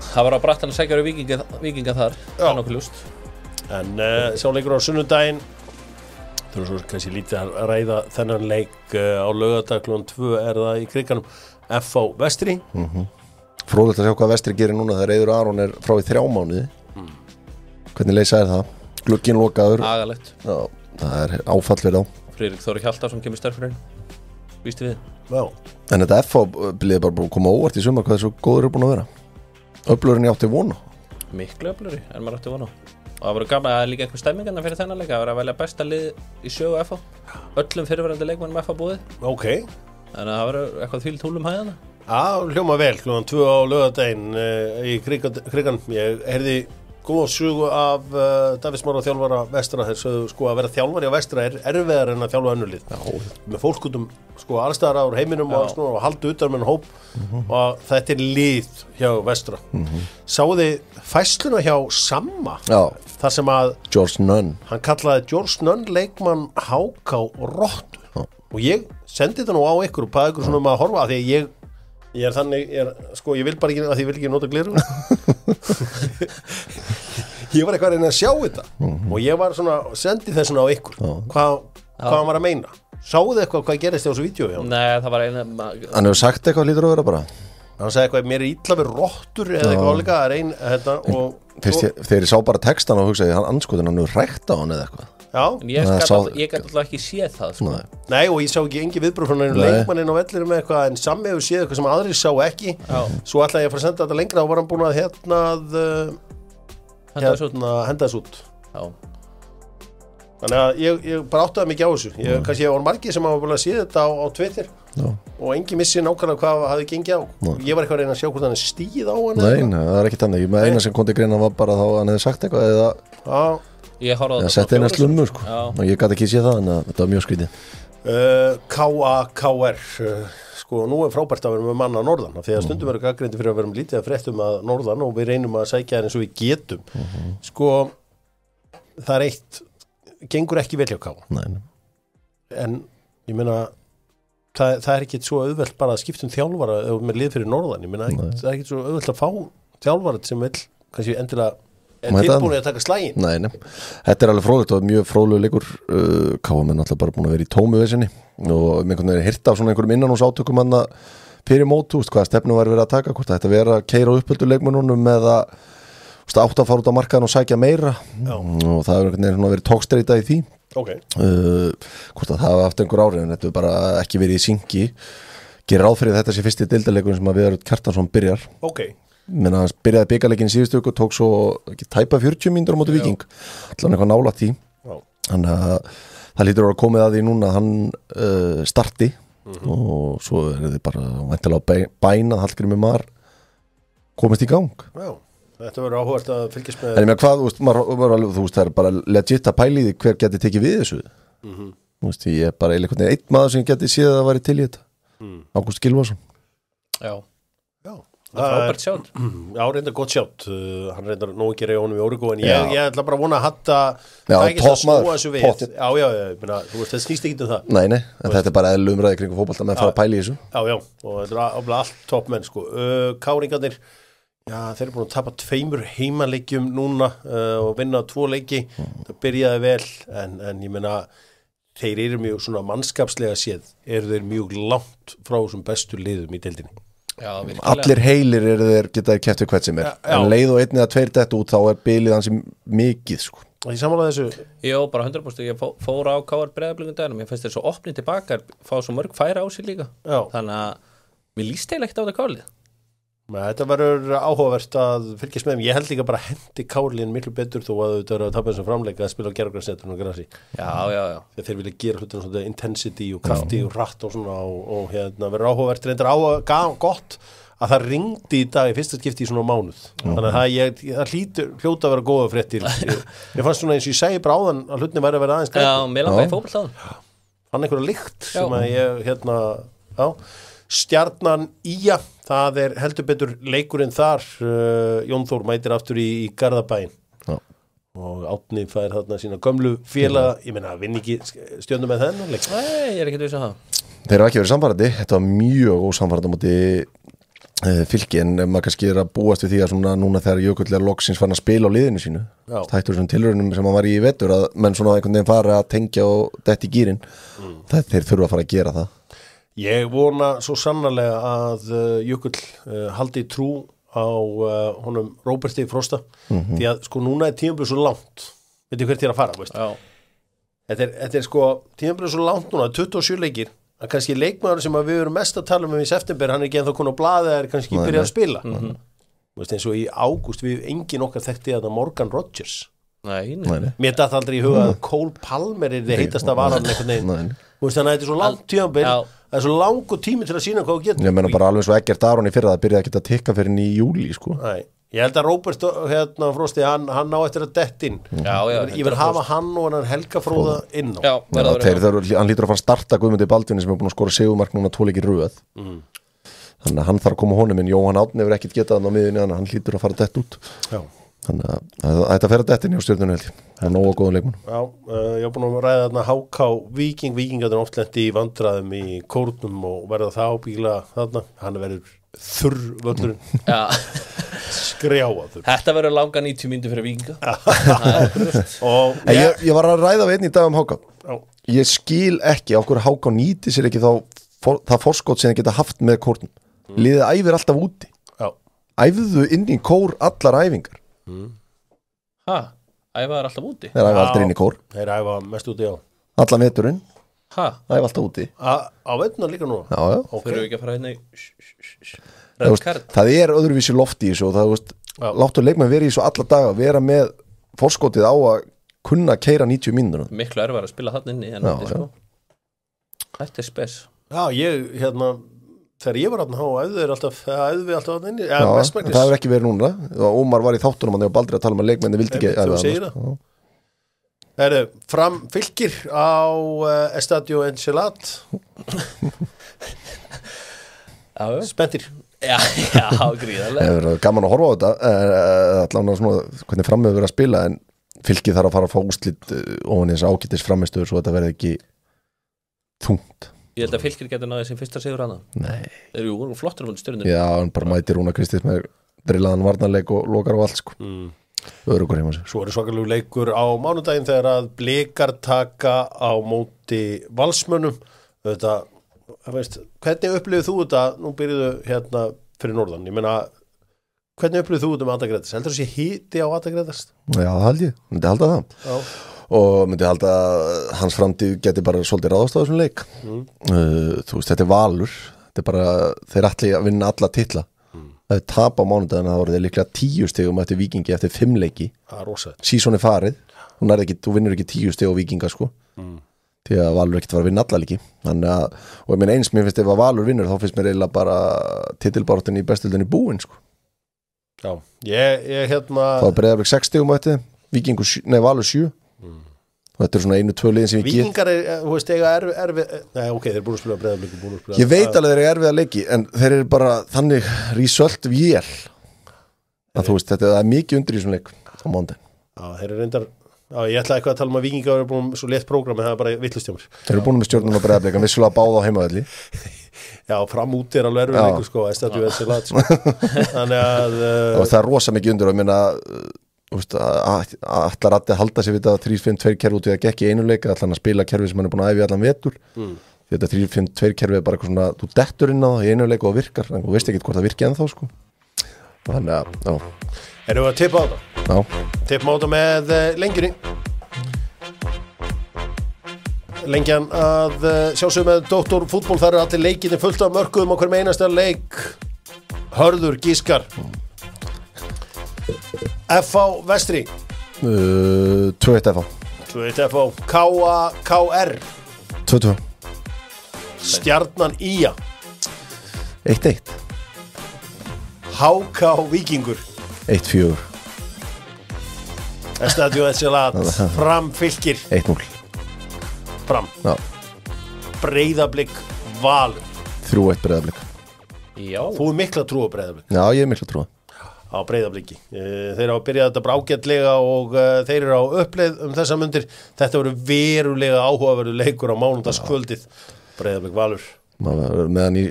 Það var á brattan að segja Víkinga þar, það er nokkuð ljúst. En sá leikur á sunnudaginn. Þú erum svo kannski lítið að ræða þennan leik á laugardag klukkan 2 er það í Krikanum FH Vestri. Fróðlegt að sjá hvað Vestri gerir núna þegar Eiður Aron er frá í 3 mánuði. Hvernig leysa er það? Glugginn lokaður. Agalegt. Já, það er áfall fyrir þá. Friðrik Þóri Hjaltarsson kemur sterkur inn. Vístu við. Já. En þetta FH bliði bara koma óvart í sumar hvað þessu góður er búin að vera. Öflurinn átti vona. Miklu öfluri, en maður átti vona. Og það voru gaman að líka eitthvað stemmingarna fyrir þennan leik. Það var að velja besta lið í sögu FH. Öllum fyrirverandi leikmannum FH búið. Ok. Þannig að það var eitthvað þvílíkt húlum hæðana. Já, hljóma vel, klukkan 2 á laugardaginn í Krikan. Ég heyrði góða sögu af Davíð Smára þjálfara Vestra. Þeir sögðu sko að vera þjálfari á Vestra er erfiðar en að þjálfa önnur lið. Með fólk út sko allstaðar á heiminum og halda utan með hóp og þetta er lið hjá Vestra. Sáu þið fæsluna hjá Samma? Já. Þar sem að George Nunn. Hann kallaði George Nunn leikmann HK rottu. Og ég sendi þetta nú á ykkur og paði ykkur svona að horfa að því að ég er þannig, ég vil bara ekki, að ég vil ekki nota gleraugu. Ég var eitthvað að reyna að sjá þetta og ég var svona, sendi þess svona á ykkur hvað hann var að meina. Sáuðu eitthvað hvað gerist á þessu vídeo? Nei, það var Hann hefur sagt eitthvað lítur að vera bara. Hann sagði eitthvað, mér er illa við rottur eða eitthvað áleika, það er þegar ég sá bara textan og hugsaði, hann anskotin, hann hefur rækt á hann eða eitthvað. Já. Ég gæti alltaf ekki séð það sko. Nei, og ég sá ekki engi viðbröð frá einhverjum leikmanninn á vellirum með eitthvað, en Sammi hefur séð eitthvað sem aðrir sá ekki. Svo ætlaði ég að fara að senda þetta lengra og var hann búin að henda þess út. Já. Þannig að ég bara áttaði mikið á þessu. Kannski ég var margir sem hafa búin að séð þetta á Twitter. Já. Og engin missi nákvæmlega hvað hafði gengið á. Ég var eitthvað að reyna að sjá hvort hann stíð á hann. Nei, það er ekki þannig. Með eina sem kom til greina var bara þá hann hefði sagt eitthvað eða ég horfði á þetta. Setti eina slummu sko. Og ég gat ekki séð það en þetta var mjög skrítið. KAKR sko, nú er frábært að vera með mann á norðan því að stundum verður gagnrýndir fyrir að vera lítið að fréttum að norðan og við reynum að sækja eins og við getum. Sko, það er eitt gengur ekki vel hjá K. Nei. En ég meina það er ekki svo auðvelt bara að skipta þjálfara með lið fyrir norðan. Ég meina það er ekki svo auðvelt að fá þjálfara sem vil kannski endilega tilbúinir að taka slægin. Nei, þetta er alveg fróðlegt og mjög fróðlegur leikur. Káum er náttúrulega bara búin að vera í tómu vesinni og með einhvern veginn hirta af svona einhverjum innanhúsátökum hann að fyrir mótu, hvaða stefnu var verið að taka, hvort þetta vera að keira uppöldu leikmönnunum eða átt að fara út á markaðan og sækja meira. Og það er einhvern veginn verið tókstreita í því. Okay. Hvort að það hafa haft einhver áhrif en þetta er bara ekki verið í syngi. Gerir ráð fyrir þetta sé fyrsti deildarleikurinn sem að Viðar Kjartansson byrjar. Okay. Menn hann byrjaði bikarleikin í síðustu viku og tók svo tæpa 40 mínútur á móti Víking. Allan eitthvað nálægt því. Þannig að það lítur að komið að því núna að hann starti og svo er þið bara væntanlega bæna Hallgrímur Mar komist í gang. Já, þetta verður áhugavert að fylgjast með. En ég meina hvað, þú veist, það er bara legit að pæli því hver geti tekið við þessu. Þú veist, ég er bara einn maður sem geti séð að það væri til í þetta. Ágúst Gylfason. Já. Frábært sjátt. Já, reyndar gott sjátt. Hann reyndar nóg að gera í honum í Órigó en ég ætla bara að vona að Hatta tækist að snúa þessu við. Já, ég meina, þú veist, þetta snýst ekki um það. Nei, en þetta er bara eðlileg umræði kringum fótbolta með að fara að pæla í þessu. Já, og þetta er allt toppmenn, sko. Káringarnir, já, þeir eru búin að tapa 2 heimaleikjum núna og vinna 2 leiki. Það byrjaði vel, en ég meina, þeir eru mjög svona mannskapslega séð, eru þeir mjög langt frá þessum bestu liðum í deildinni. Já, allir heilir eru þeir getaði keppt við hvert sem er en leið og 1 eða 2 dett út þá er bilið hansi mikið sko. Ég samanlega þessu? Jó, bara 100%. Ég fór á KR Breiðablikum daginum. Ég finnst þeir svo opnið tilbaka fá svo mörg færa á sig líka. Þannig að mér líst eiginlega ekkert á þetta kálið. Þetta verður áhugavert að fylgjast með þeim. Ég held líka bara hendi Kárlín miklu betur þó að þau eru að tapa þessum framleika að spila á gerðargræssetunum og grasi. Já. Þegar þeir vilja gera hlutina svona intensity og krafti og hratt og svona og verður áhugavert reyndar gott að það ringdi í dag í fyrsta skipti í svona mánuð. Þannig að það hljóta að vera góða fréttir. Ég fannst svona eins og ég segi bara áðan að hlutin væri að vera aðeins græn. Já, mér langaði fótboltaðan. Hann einhverja lykt sem að ég Stjarnan Ía, það heldur betur leikurinn þar. Jón Þór mætir aftur í Garðabæinn og Árni fær þarna sína gömlu félaga. Ég meina, vinn ekki Stjörnu með þennan leik? Nei, ég ekki viss að það. Þeir eru ekki verið samfærandi. Þetta var mjög ósamfærandi á móti Fylki, en maður kannski að búast við því að svona núna þegar Jökull loksins fann að spila á liðinu sínu. Hættur þessum tilraunum sem hann var í vetur að menn svona einhvern veginn fara að tengja og detti í gírinn. Þeir þurfa að fara að gera það. Ég vona svo sannarlega að Jökull haldi trú á honum Róberti Frosta því að sko núna tímabilið svo langt. Veitir hvert ég að fara, veist? Þetta sko tímabilið svo langt núna, 27 leikir. Að kannski leikmaður sem við erum mest að tala í september, hann ekki ennþá konar á blaði eða kannski byrja að spila. Veist, eins og í ágúst við engin okkar þekkti að Morgan Rodgers. Nei. Mér datt aldrei í huga að Cole Palmer þið heitast að varan einhvern veginn. Veist, þannig að þetta er svo langt tímabil, það er svo langur tími til að sína hvað þú getur. Ég meina bara alveg svo Eggert Aron í fyrra, það byrjaði ekki að tikka fyrir í júlí, sko. Nei. Ég held að Róbert Frosti, hann á eftir að detta inn. Ég vil hafa hann og hann Helga Fróða inn á. Hann lítur að fara að starta Guðmundi Baldvini sem er búin að skora sigurmark núna 2 leiki í röð. Þannig að hann þarf að koma honum en Jóhann Árni hefur ekkert getað hann á miðunni, þannig að hann lítur að fara að detta út. Þannig að þetta fer að detta inn í Stjörnunni held ég. Það er nógu góðan leikmann. Ég hef búin að ræða þarna HK Víkingarnir oft lenti í vandræðum í kórnum og verða það ábyggilega þarna. Hann verður þurr völlurinn. Skrjáður. Þetta verður langa 90 mínútur fyrir Víkinga. Ég var að ræða við einn í dag HK. Ég skil ekki á hverju HK nýti sér ekki það forskot sem það geta haft með kórnum. Liðið æfir alltaf úti. Æfðu inn í kór allar æfingar. Æfaður alltaf úti? Þeir æfa aldrei inn í kór. Þeir æfa mest úti, Allan veturinn. Æfa alltaf úti. Á veturna líka nú? Já. Fyrir við ekki að fara hérna í það er öðruvísi loft í þessu og það láttu leikmenn vera í þessu alla daga, vera með forskotið á að kunna keyra 90 mínútur. Miklu erfara að spila þarna inni en úti, sko. Þetta er spes. Ég, þegar ég var þarna þá æfðu við alltaf þarna inni. Það hefur ekki verið núna. Ómar var í þáttunum og Baldur að tala að leikmenni vildi ekki æfa það. Fram Fylkir á Estadio Encelat. Spenntir. Já, gríðarlega. Það er gaman að horfa á þetta allavega svona hvernig fram hefur verið að spila en Fylkir þarf að fara að fá úrslit ofan í þess ágætis framistöður svo þetta verði ekki þungt. Ég held að Fylkir getur náðið sem fyrsta sigur hana. Nei. Þeir eru flottur um Stjörnunni. Já, hann bara mætir Rúna Kristins með drillaðan varnarleik og lokar á allt sko. Örugur heima sér. Svo er svakalegu leikur á mánudaginn þegar að Blikar taka á móti Valsmönnum. Þetta hvernig upplifir þú þetta, nú byrjuðu fyrir norðan, ég meina hvernig upplifir þú þetta með Adda-Grétars, heldur það sé hiti á Adda-Grétars? Já, það held ég, myndi halda það og myndi halda að hans framtíð geti bara svolítið ráðast á þessum leik þú veist, þetta er Valur þetta er bara, þeir ætli að vinna alla titla það er tap á mánudaginn það voru þeir líklega 10 stigum eftir Víkingi eftir 5 leiki, sísón er farið þú vinnur ekki 10 stig á Víkinga sko því að Valur ekkert var að vinna alla líki þannig að, og ég meina eins mér finnst ef að Valur vinnur þá finnst mér eiginlega bara titilbaráttunni í bestöldinni búin sko. Já, ég þá Breiðablik 6 stigum eftir Valur 7 og þetta er svona 1-2 liðin sem ég get Víkingar þú veist, eiga erfið nei, ok, þeir er búin að spila Breiðablik ég veit alveg þeir eru erfið að leiki en þeir eru bara þannig result vél að þú veist, þetta er mikið undir í svona leik á mándaginn. Já, þeir eru reyndar Já, ég ætlaði eitthvað að tala að Víkingar eru búin svo létt prógram en það er bara villustjámur. Þeir eru búin með Stjörnuna og Breiðablik en vissulega báða á heimavelli. Já, fram úti er alveg erfið leikur sko, Estadio Encelat sko. Þannig að og það er rosa mikið undir og ég meina allar rætti halda sér við þetta 3-5-2 kerfi út í að gekk í einu leik allan að spila kerfi sem hann er búin að æfa í allan vetur. Þetta 3-5-2 kerfi er bara eitthvað svona þú dettur inn á það í einu leik og virkar en þú veist ekkert hvort það virki ennþá sko. Þannig að, já. Erum við að tippa á það? Já. Tippum á það með lengjunni. Lengjan að sjálfsögum með Dr. Fútból þar eru allir leikinni fullt af mörkuðum á hverjum einasta leik. Hörður Gískar FH Vestri 2-1 FH 2-1 FH KR 2-2 Stjarnan Ía 1-1 HK Víkingur 1-4 Estadio Etsilat Fram Fylkir 1-0 Fram Já. Breiðablik Valur 3-1 Breiðablik Já, Þú mikla trú á Breiðablik Já, ég mikla trúa á Breiðabliki þeir á að byrja þetta brágætlega og þeir eru á uppleið þessa mundir þetta voru verulega áhugaverður leikur á mánudagskvöldið Breiðablik Valur maður með hann í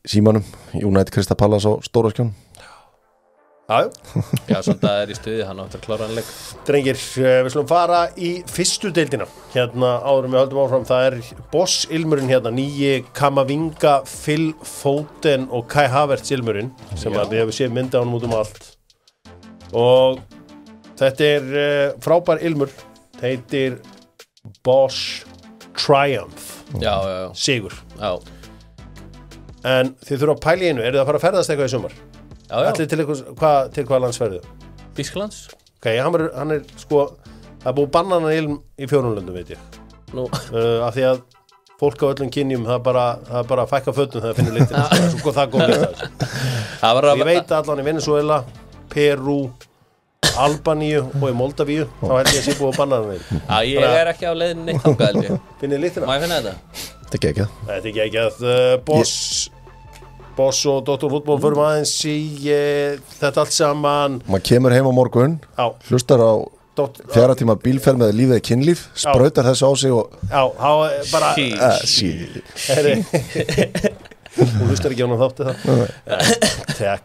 símanum United Crystal Palace á Stóra Skjón já, svona er í stuði, hann áttur að klára hann leik. Drengir, við slum fara í fyrstu deildina hérna áðurum við höldum áfram það Boss Ilmurinn hérna, nýji Kamavinga, Phil Foden og Kai Havertz Ilmurinn sem að við hefum séð mynda ánum út allt og þetta frábær Ilmur heitir Boss Triumph Já. Sigur Já. en þið þurfa að pæla í einu, eru þið að fara að ferðast eitthvað í sumar? Já. Allir til hvað landsferðu? Þýskalands? Ok, hann sko það er búið bannanan ilm í 4 löndum veit ég Nú. Af því að fólk á öllum kynjum það er bara að fækka fötum þegar það finnur litina sko það góð ég veit allan í Venezuela Peru, Albaníu og í Moldavíu þá held ég að sé búið bannanan ilm Já, ég er ekki á leiðin neitt þangað held ég. Finnir litina? Má ég finna þetta? Þetta er ekki að Boss og Dr. Fútból förum aðeins í þetta allt saman maður kemur heim á morgun hlustar á 4 tíma bílferð með lífið kynlíf sprautar þessu á sig og bara hún hlustar ekki á hann þátti það takk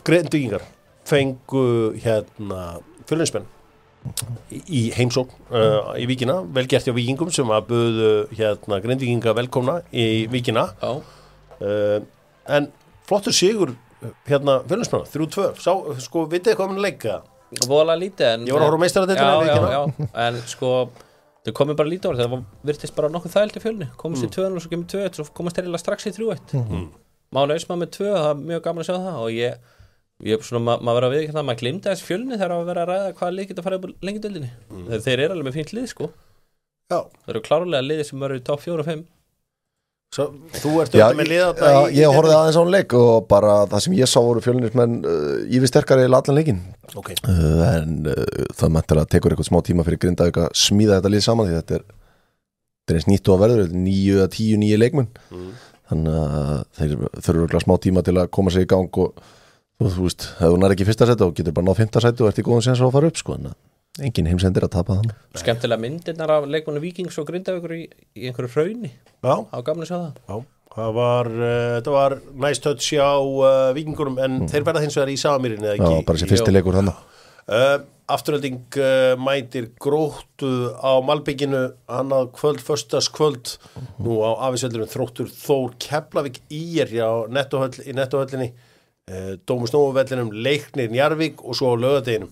Grindvíkingar fengu hérna fjölinsmenn í heimsókn í Víkina, vel gert hjá Víkingum sem að buðu hérna Grindvíkinga velkomna í Víkina en flottur sigur hérna fjölinsmenn 3-2, sko vitið hvað mun leika? Vola lítið en ég var að horfa á meistaradeildina já, en sko þau komið bara lítið orð, það virtist bara nokkuð þægilt í Fjölni, komast í 2-0 og svo kemur 2-1 svo komast þeir strax í 3-1 Mána Ausmann með 2, það er mjög gaman að sjá það og ég svona, maður verður að viðurkenna það, maður glimti þessi Fjölni þegar að vera að ræða hvaða lið geta að fara upp á lengjudöldinni þeir eru alveg með fínt lið sko þeir eru klárlega liðið sem eru í top 4 og 5 Svo, þú ert auðvitað með lið ég horfði aðeins á hann leik og bara það sem ég sá voru Fjölnismenn yfir sterkari í allan leikin en það mæntilega tekur eitthvað smá tíma fyrir Grindavík að smíða þetta lið saman því þetta er eins nýtt og að verður 9-10 nýju leikmenn þannig að þeir þurfa smá tíma til að koma sér í gang og þú veist, ef þú nær ekki fyrsta sæti og getur bara náð 5. sæti og ert í góðum séns að fara upp sko, en engin heimsendir að tapa þannig. Skemmtilega myndirnar af leikmannu Víkings og Grindavíkur í einhverju hrauni. Já. Á gamla sjá það. Já. Þetta var nice touch á Víkingurum en þeir verða hins vegar í Samamýrin eða ekki? Já, bara þessi fyrsti leikur þannig. Afturölding mætir Gróttu á Malbygginu annað kvöld, föstudagskvöld nú á afisveldurum Þróttur Þór Keflavík ÍR í nettóhöllinni Dómus Nóavellinum Leiknir Njarðvík og svo á laugardeginum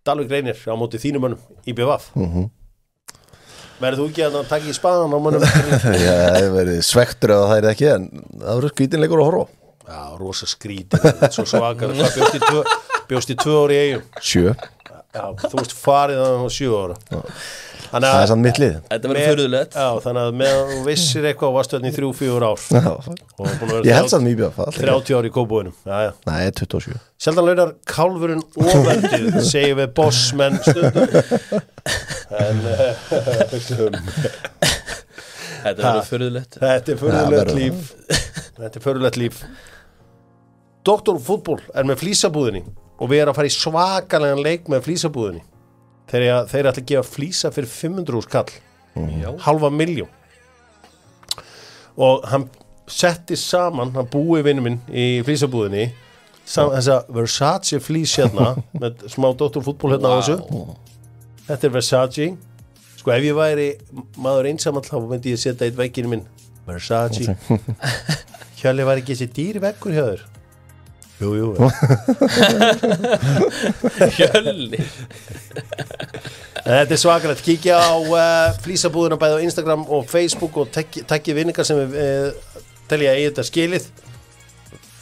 Dalvík Reynir á móti þínum mönnum í BVF verður þú ekki að taka í spaðan á mönnum? Já, það verður svektur ef það er ekki en það verður skrítinleikur að horfa Já, rosa skrítin svo svakar, bjóst í 2 ári í Eyjum 7 Já, þú veist farið á 7 ára Það er samt mitt lið Þetta verður furðulegt Já, þannig að með þú vissir eitthvað varstu þarna í 3-4 ár Ég held samt mjög bjá 30 ári í kóbúinum Nei, 27 Sjaldan launar kálfurinn ofendið segjum við bossmenn stundum en Þetta verður furðulegt Þetta er furðulegt líf Dr. Fútból er með flísabúðinni og við erum að fara í svakalegan leik með flísabúðinni þeir ætla að gefa flísa fyrir 500.000 kall 500.000 og hann setti saman hann búi vinnu minn í flísabúðinni þessa Versace flís hérna með smá Dr. Fútból hérna á þessu þetta er Versace sko ef ég væri maður einsamall þá myndi ég setja eitt vegginu minn Versace Hjálli var ekki þessi dýri veggur hjá þér Jú Hjölli Þetta er svakalegt Kíkja á flísabúðuna bæði á Instagram og Facebook og takkið vinningar sem við tel ég að eigi þetta skilið.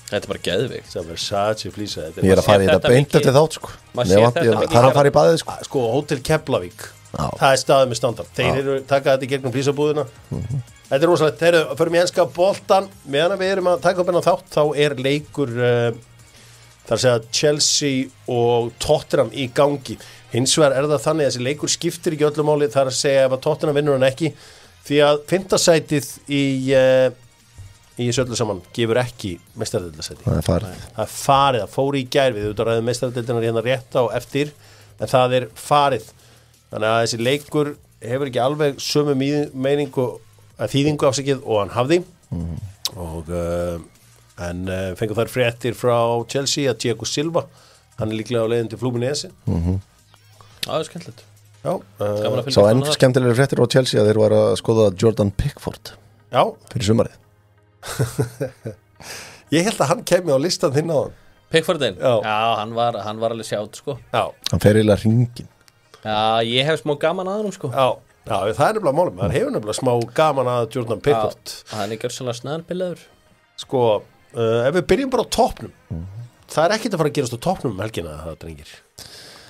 Þetta bara geðveikt. Það Versace flísa. Ég að fara í þetta beint eftir þátt sko. Maður sér þetta mikið. Það að fara í baðið sko. Sko, Hótel Keflavík, það staðið með standard. Þeir taka þetta í gegnum flísabúðina. Þetta rosalegt. Þeir förum í enska boltan. Meðan við erum að taka upp þátt, þá leikur þar segja Chelsea og Tottenham í gangi. Hins vegar það þannig að þessi leikur skiptir ekki öllu máli, þar að segja ef að Tottenham vinnur hann ekki, því að 5. sætið í söllu saman gefur ekki meistaradeildarsæti. Það er farið, það fór í gær, við ræðum meistaradeildarinnar hérna rétt á eftir, en það farið. Þannig að þessi leikur hefur ekki alveg sömu þýðingu afsakið og hann hafði. En fengur þær fréttir frá Chelsea að Thiago Silva, hann líklega á leiðin til Fluminense. Það skemmtilegt. Sá enn skemmtilegri fréttir á Chelsea að þeir var að skoða Jordan Pickford fyrir sumarið. Ég held að hann kemi á listan þinn á hann. Pickfordin? Já, hann var alveg sjátt sko. Hann fer eiginlega hringin. Já, ég hef smá gaman að hann sko. Já, það er nefnilega málum. Það hefur nefnilega smá gaman að Jordan Pickford. Hann er gjörsamlega snæðanpillaður. Sko, ef við byrjum bara á toppnum, það er ekkert að fara að gerast á toppnum helgina, það drengir.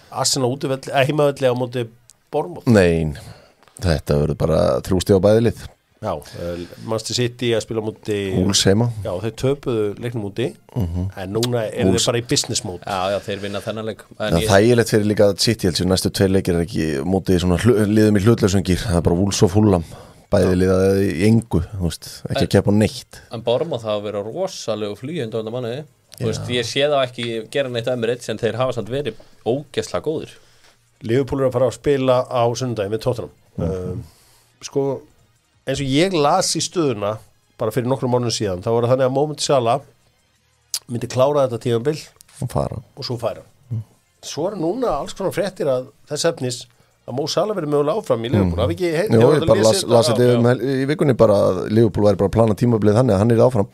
Arsenal heimavelli á móti Bournemouth. Nei, þetta verður bara 3 stig á bæði lið. Já, Manchester City að spila móti Wolves heima. Já, þeir töpuðu leiknum móti, en núna þeir bara í business mode. Já, þeir vinna þennan leik. Þægilegt fyrir líka City, næstu 2 leikir ekki móti svona liðum í hlutlausungir, það er bara Wolves og Fulham, bæði liðaði í engu, ekki að keppa neitt. En Bournemouth hafa verið rosalegu flýjund á þetta manniði. Ég sé þá ekki gera neitt Emirates, en þeir hafa samt verið ógeðslega góðir. Liverpool að fara að spila á sunnudaginn með Tottenham. Sko, eins og ég las í stöðuna bara fyrir nokkrum mánuðum síðan, þá var það þannig að Mohamed Salah myndi klára þetta tímabil og svo færa. Svo núna alls konar fréttir að þess efnis að Mo Salah verið mögulega áfram í Liverpool. Hafi ekki heitt? Jú, ég bara las þetta í vikunni bara að Liverpool væri bara að plana tímabilið þannig að hann áfram.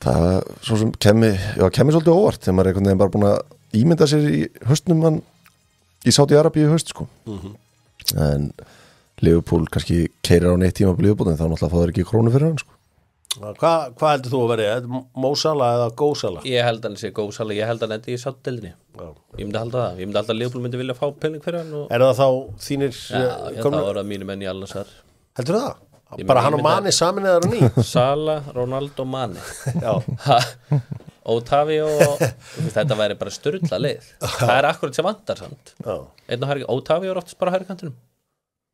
Það svo sem kemur svolítið óvart þegar maður einhvern veginn bara búin að ímynda sér í höstnum hann í Sádi-Arabíu í höst sko. En Liverpool kannski keirir á neitt tíma på Liverpool en þá náttúrulega fáður ekki krónu fyrir hann sko. Hvað heldur þú að verið? Mo Salah eða Go Salah? Ég held hann sé Go Salah, ég held hann endi í Sádi-deildinni. Ég myndi halda það, ég myndi halda að Liverpool myndi vilja fá pening fyrir hann. Er það þá þínir? Já, það voru að mínu menn í Al-Nassr. Heldur það? Bara hann og Mane samin eða ný? Salah, Ronaldo, Mane. Otavio, þetta væri bara sturla leið. Það er akkurat sem vantar samt. Otavio er oftast bara hægri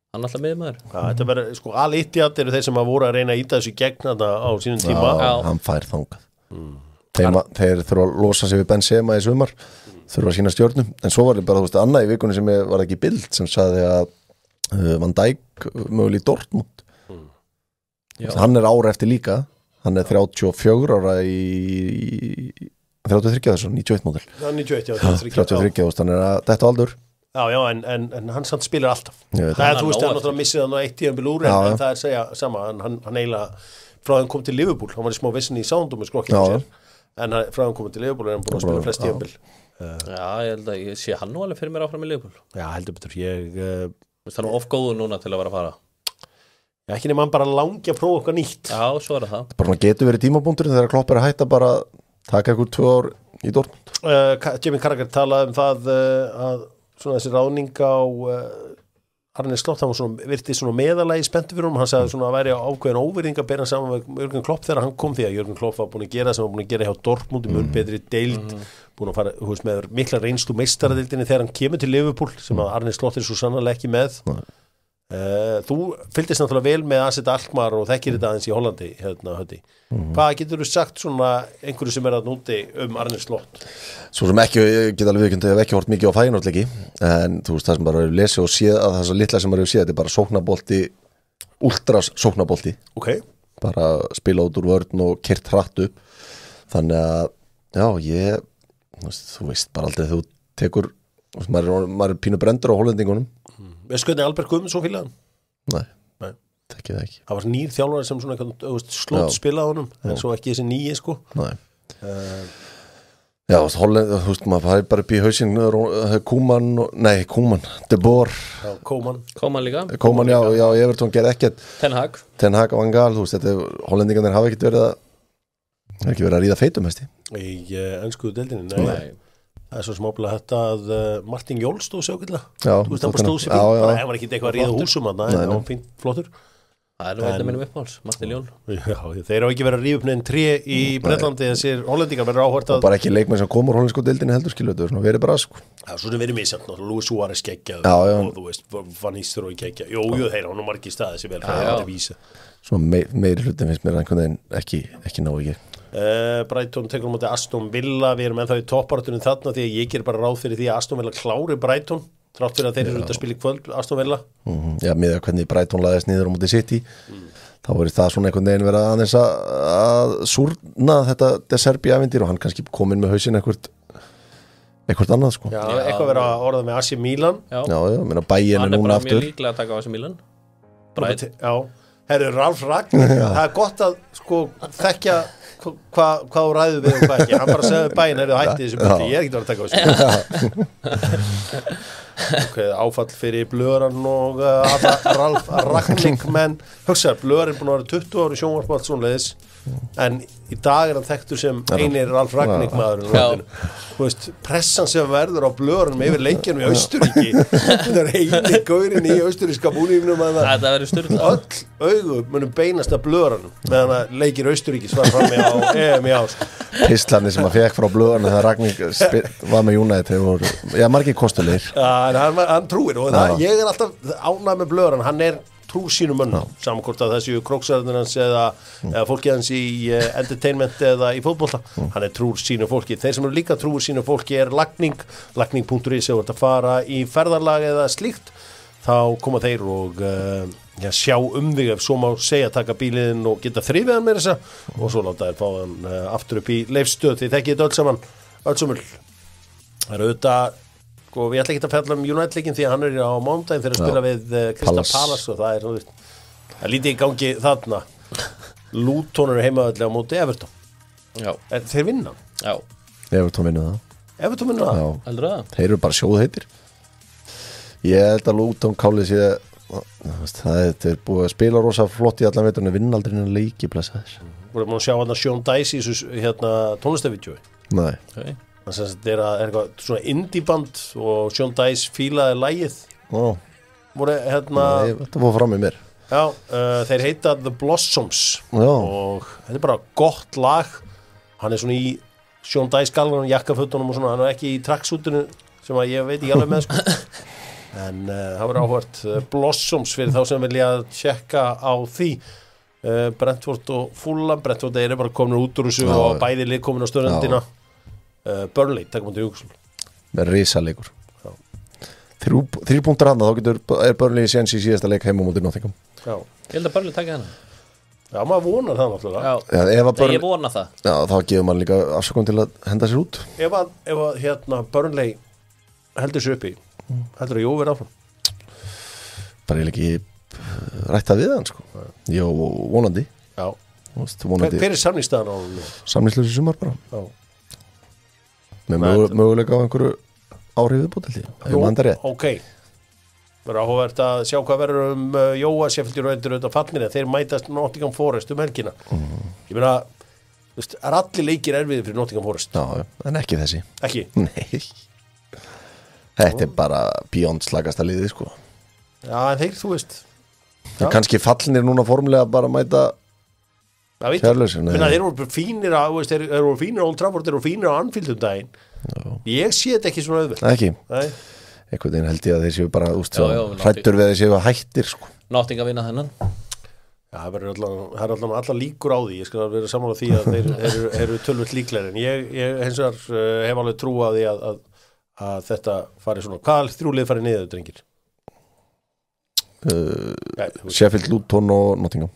hann alltaf miðmaður. Þetta verður, sko, Al-Ittihad eru þeir sem að voru að reyna að íta þessu gegn þarna á sínum tíma. Hann fær þangað. Þeir þurfa að losa sig við Benzema í sumar, þurfa að sína stjórnum, en svo var bara, annað í vikunni sem var ekki bild sem sagði að Van Dijk mögulega í Dortmund. Hann er ára eftir líka, hann er 34 ára í 33 þessu, 91 módel. 33, þannig að þetta aldur. Já, en hann samt spilar alltaf. Það er, þú veist, hann náttúrulega missið hann á 1 tímabil úr, en það er segja sama, hann eiginlega, frá hann kom til Liverpool, hann var í smá vissin í Soundum með skrokkinu sér, en frá hann kom til Liverpool er hann búin að spila flest tímabil. Já, ég held að ég sé hann nú alveg fyrir mér áfram í Liverpool. Já, heldur betur, það er nú ofgóður núna til að vera að fara. Já, ekki nema hann bara langi að prófa okkar nýtt. Já, svo er það. Bara getur verið tímabúndurinn þegar Klopp er að hætta bara taka ykkur 2 ár í Dortmund. Jamie Carragher talaði það að svona þessi ráðning á Arne Slott, hann var svona, virti svona meðalagi spenntur fyrir hann sagði svona að væri ákveðin óvirðing að bera hann saman með Jörgen Klopp þegar hann kom, því að Jörgen Klopp var búin að gera sem hann var búin að gera hjá Dortmund í mun betri deild, búin að fara með mikla reynslu meistaradeildinni þegar hann kemur til Liverpool sem að Arne Slott er svo sannarlega ekki með. Þú fylgdist náttúrulega vel með Aset Alkmaar og þekkir þetta aðeins í Hollandi Höddi. Hvað getur þú sagt svona einhverju sem er að núti Arne Slott? Svo sem ekki, ég get alveg viðkynnt að ég hef ekki hort mikið á Feyenoordleiki, en þú veist það sem bara hefur lesið og séð að það svo litla sem maður hefur séð, þetta er bara sóknabolti, ultras sóknabolti. Bara spila út úr vörn og keyrt hratt upp. Þannig að, já, þú veist bara aldrei þú tekur, maður er pínu brendur á hollendingunum. Veistu hvernig Albert Guðmundsson fílaði hann? Nei, þekki það ekki. Það var nýr þjálfari sem svona slótt spilaði honum, en svo ekki þessi nýi sko. Nei. Já, Holland, þú veist, maður fæði bara upp í hausinn Koeman, De Boer Koeman líka Koeman, já, Everton gerði ekkert Ten Hag og Van Gaal, þú veist, hollendingarnir hafa ekkert verið að ríða feitum hesti í ensku deildinni, nei. Það svo smábla þetta að Martin Jól stóð sér ákveðlega þú veist, hann bara stóð sér fínt, bara það var ekki eitthvað að ríða húsum hann, það var fínt, flottur Það nú eitthvað minnum uppháls, Martin Jól Já, þeir hafa ekki verið að ríða upp neðin 3 í Bretlandi þessir hollendingar verður áhvert að og bara ekki leikmenn sem komur hollensku deildinni heldur skilu, þetta er verið bara sko Já, svo sem verið misjant, Luis Suárez geggjað og þú veist, Van Nistelrooy geggjað Jú, þeir hafa nú margir staði sem vel að vísa Svona meiri hlutin finnst mér einhvern veginn ekki ná ekki Brighton tekur á móti Aston Villa við erum ennþá í topparatunum þarna því að ég ger bara ráð fyrir því að Aston Villa klári Brighton þrátt fyrir að þeir eru út að spila í kvöld Aston Villa Já, með að hvernig Brighton laðist niður á móti City þá verið það svona einhvern veginn verið aðeins að súrna þetta De Serbi-ævindýr og hann kannski kominn með hausinn eitthvað annað sko Já, eitthvað verið að orða með AC Milan Já, meina Bayern er núna aftur Hann er bara mjög líklega að taka á AC Milan Já, herru Ralf Ragnar það er gott að sko þekkja hvað þú ræður við og hvað ekki hann bara segði Bayern eru hætti þessu búti ég er ekki verið að taka á þessu áfall fyrir Blöðran og Ralf Ragnar menn hugsaður, Blöðran er búin að vera 20 ári sjónvarp og allt svona leiðis en í dag er hann þekktur sem einir Ralf Ragnar maðurinn þú veist, pressan sem verður á Blöðranum yfir leikjunum í Austuríki þetta er eini gaurinn í austuríska búningnum þetta verður styrla öll augu munum beinast að Blöðranum meðan að leikir Austuríki svar fram á EM í ár Pistlarnir sem að fekk frá Blöðranum þegar Ragnar var með United já, margir kostulegir hann trúir og ég er alltaf ánægð með Blöðran, hann er trú sínum mönnum, saman hvort að þessu króksarðin hans eða fólki hans í entertainment eða í fótbolta hann er trúr sínu fólki, þeir sem eru líka trúr sínu fólki er lagning.is og að fara í ferðarlag eða slíkt, þá koma þeir og sjá þig ef svo má segja, taka bílinn og geta þrifið hann með þessa og svo láta þær fá hann aftur upp í Leifsstöð, þið þekkið þetta öll saman það eru auðvitað og við ætlum ekki að fjalla United-leikin því að hann er á mándaginn þegar að spila við Crystal Palace og það er lítið í gangi þarna Luton eru heimaðallega á móti Everton þeir vinna Everton vinna það Já. Þeir eru bara sjóðheitir ég held að Luton kálið sé það er búið að spila rosa flott í allan veturinn vinna aldrei en leiki blessaðir vorum að sjá hann að Sean Dice í þessu tónlistavídeói nei það er eitthvað svona indie-band og Sean Dice fílaði lagið voru þetta fór fram í mér þeir heita The Blossoms og þetta er bara gott lag hann er svona í Sean Dice galvanum, jakkafötunum og svona hann er ekki í tracksútinu sem að ég veit ekki alveg með sko en það verður áhvert Blossoms fyrir þá sem vilja tjekka á því Brentford og Fulham Brentford eru bara komin út úr þessu og bæði lið komin á stöðundina Burnley, takkum við til Júksul með risalegur 3 punktar hann, þá er Burnley séns í síðasta leik heima mútið Nottingham ég held að Burnley taka hana já, maður vonar það náttúrulega ég vona það já, þá gefur maður líka afsökun til að henda sér út ef að Burnley heldur sér uppi heldur að Jó verið áfram bara ég ekki rætta við hann sko Jó, vonandi hver er samningsstaðan á hann? Samningslösi sumar bara með möguleika á einhverju áhrifu búið ok verður áhugavert að sjá hvað verður Jóa Sheffield United auðvitað fallnir en þeir mætast Nottingham Forest helgina ég meina, þú veist, er allir leikir erfiðir fyrir Nottingham Forest en ekki þessi ekki? Nei þetta er bara beyond slagasta liðið sko já, en þeir, þú veist kannski fallnir núna formulega bara mæta kærlösi þeir eru fínir á Old Trafford, þeir eru fínir á Anfield daginn ég sé þetta ekki svona auðvitað ekki, einhvern veginn held ég að þeir séu bara hrættur við að þeir séu hættir sko. Nottingham að vinna þennan það er allan allar líkur á því ég skal vera saman á því að þeir eru tölvöld líklegir en ég hins vegar hef alveg trú á því að þetta fari svona, hvað 3 lið fari niður drengir? Sheffield, Luton og Nottingham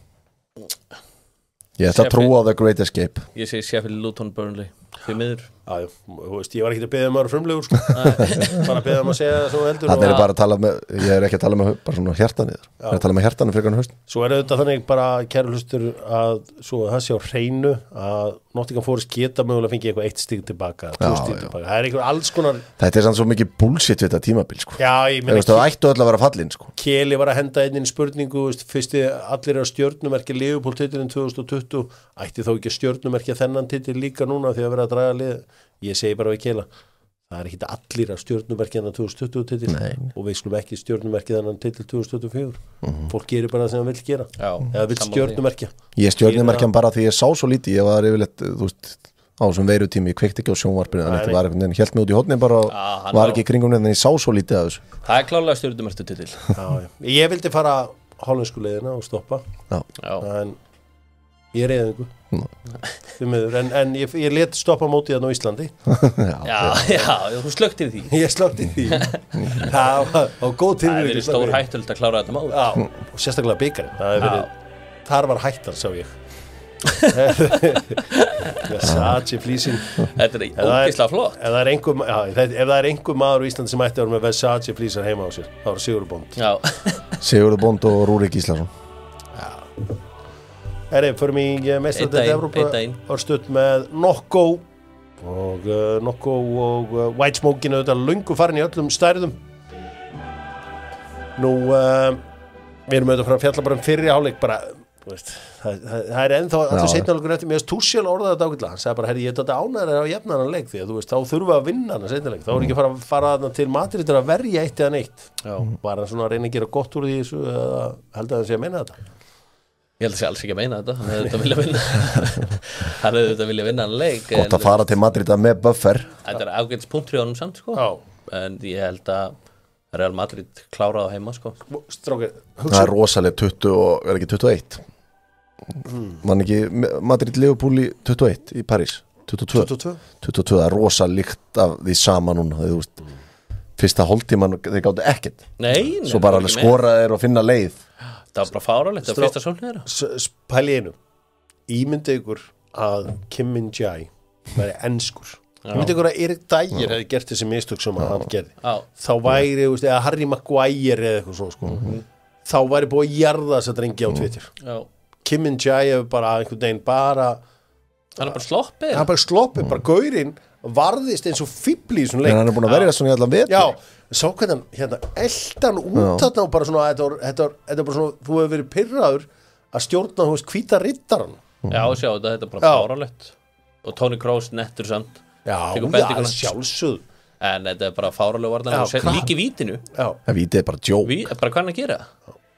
ég ætla að trúa á The Great Escape ég segi Sheffield, Luton, Burnley því miður. Já, þú veist, ég var ekki að beða maður frumlegur sko. Bara að beða maður að segja það svo heldur. Það er bara að tala með, ég er ekki að tala með bara svona hjartanið, ég er að tala með hjartanið fyrir haust. Svo er auðvitað þannig bara, kæru hlustur, að svo það sé á hreinu að Nottingham Forest geta mögulega fengið eitthvað 1 stig tilbaka, 2 stig tilbaka. Það er einhver alls konar. Þetta er sann svo mikið bullshit við þetta tímabil sko. Já, ég meina það ættu öll að vera fallin sko. Keli var að henda inn spurningu, fyrst allir er að stjörnumerkja Liverpool-titilinn 2020, ætti þá ekki að stjörnumerkja þennan titil líka núna því að vera að draga lið. Ég segi bara við Kela, það er ekki allir að stjörnumerkja þennan 2020 titil og við skulum ekki stjörnumerkja þennan titil 2024. Fólk gerir bara það sem það vill gera. Eða vill stjörnumerkja. Ég stjörnumerkja hann bara því ég sá svo lítið, ég var yfirleitt, þú veist, á þessum veirutími, ég kveikti ekki á sjónvarpinu, þannig að þetta var einhvern veginn, hélt mig út í hornin bara og var ekki í kringum nefn, en ég sá svo lítið af þessu. Það er klárlega stjörnumerkja titil. Ég vildi fara hollensku leiðina og stoppa. En ég reyði einhver en ég let stoppa mótið þarna á Íslandi. Já, þú slöktir því. Ég slökti því. Það var góð tilvíð. Það hefur verið stór hættulegt að klára þetta mál. Já, og sérstaklega byggarinn. Þar var hættan, sá ég. Versace flísin. Þetta er ógeðslega flott. Ef það er einhver maður á Íslandi sem ætti að vera með Versace flísar heima á sér, það var Sigurður Bond. Sigurður Bond og Rúrik Gíslason. Förum í meistaradeild Evrópu örstutt með Nokko og White Smokein auðvitað löngu farin í öllum stærðum. Nú við erum auðvitað frá að fjalla bara fyrri hálfleik bara, veist, það er ennþá allur seinni hálfleikur eftir, mér Tuchel orðaði þetta ágætlega, hann sagði bara, herri, ég þetta ánægður að jafna hann leik því að þú veist, þá þurfa að vinna hann seinni leik, þá er ekki að fara til Madrid að verja 1 eða 1. Var hann svona að reyna að gera gott úr því þessu eða held að hann sé að meina þetta? Ég held að sé alls ekki að meina þetta. Hann hefði þetta vilja vinna hann leik. Gott að fara til Madrid með buffer. Þetta er ágætis punktur í honum samt sko. En ég held að Real Madrid kláraði á heima sko. Strákir, það er rosalega 20 og er ekki 21. Man ekki Madrid Liverpool í 21 í París. 22. Það er rosalíkt af því sama núna. Þú veist, fyrsta hálftíman þeir gátu ekkert. Nei. Svo bara skora þeir og finna leið. Það var bara fáránlegt, það var fyrsta sólni þeirra. Pæli einu, ímyndi ykkur að Kim Min-jae væri enskur. Ímyndi ykkur að Erik Dyer hefði gert þessi mistök sem hann gerði. Þá væri, eða Harry Maguire eða eitthvað svona sko. Þá væri búið að jarða þess að drengi á Twitter. Kim Min-jae hefur bara einhvern veginn bara hann er bara sloppið. Bara gaurinn varðist eins og fíbli í svona leik. En hann er búin að verja svona í allan vetur. Já, sá hvernig hann eldan út þarna og bara svona þetta er bara svona, þú hefur verið pirraður að stjórna, þú veist, hvíta riddaran. Já, sjá, þetta er bara fáránlegt. Og Toni Kroos nettur samt. Já, sjálfsögð. En þetta er bara fáránlega varðan líki vítinu. En vítið er bara djók. Bara hvað hann að gera?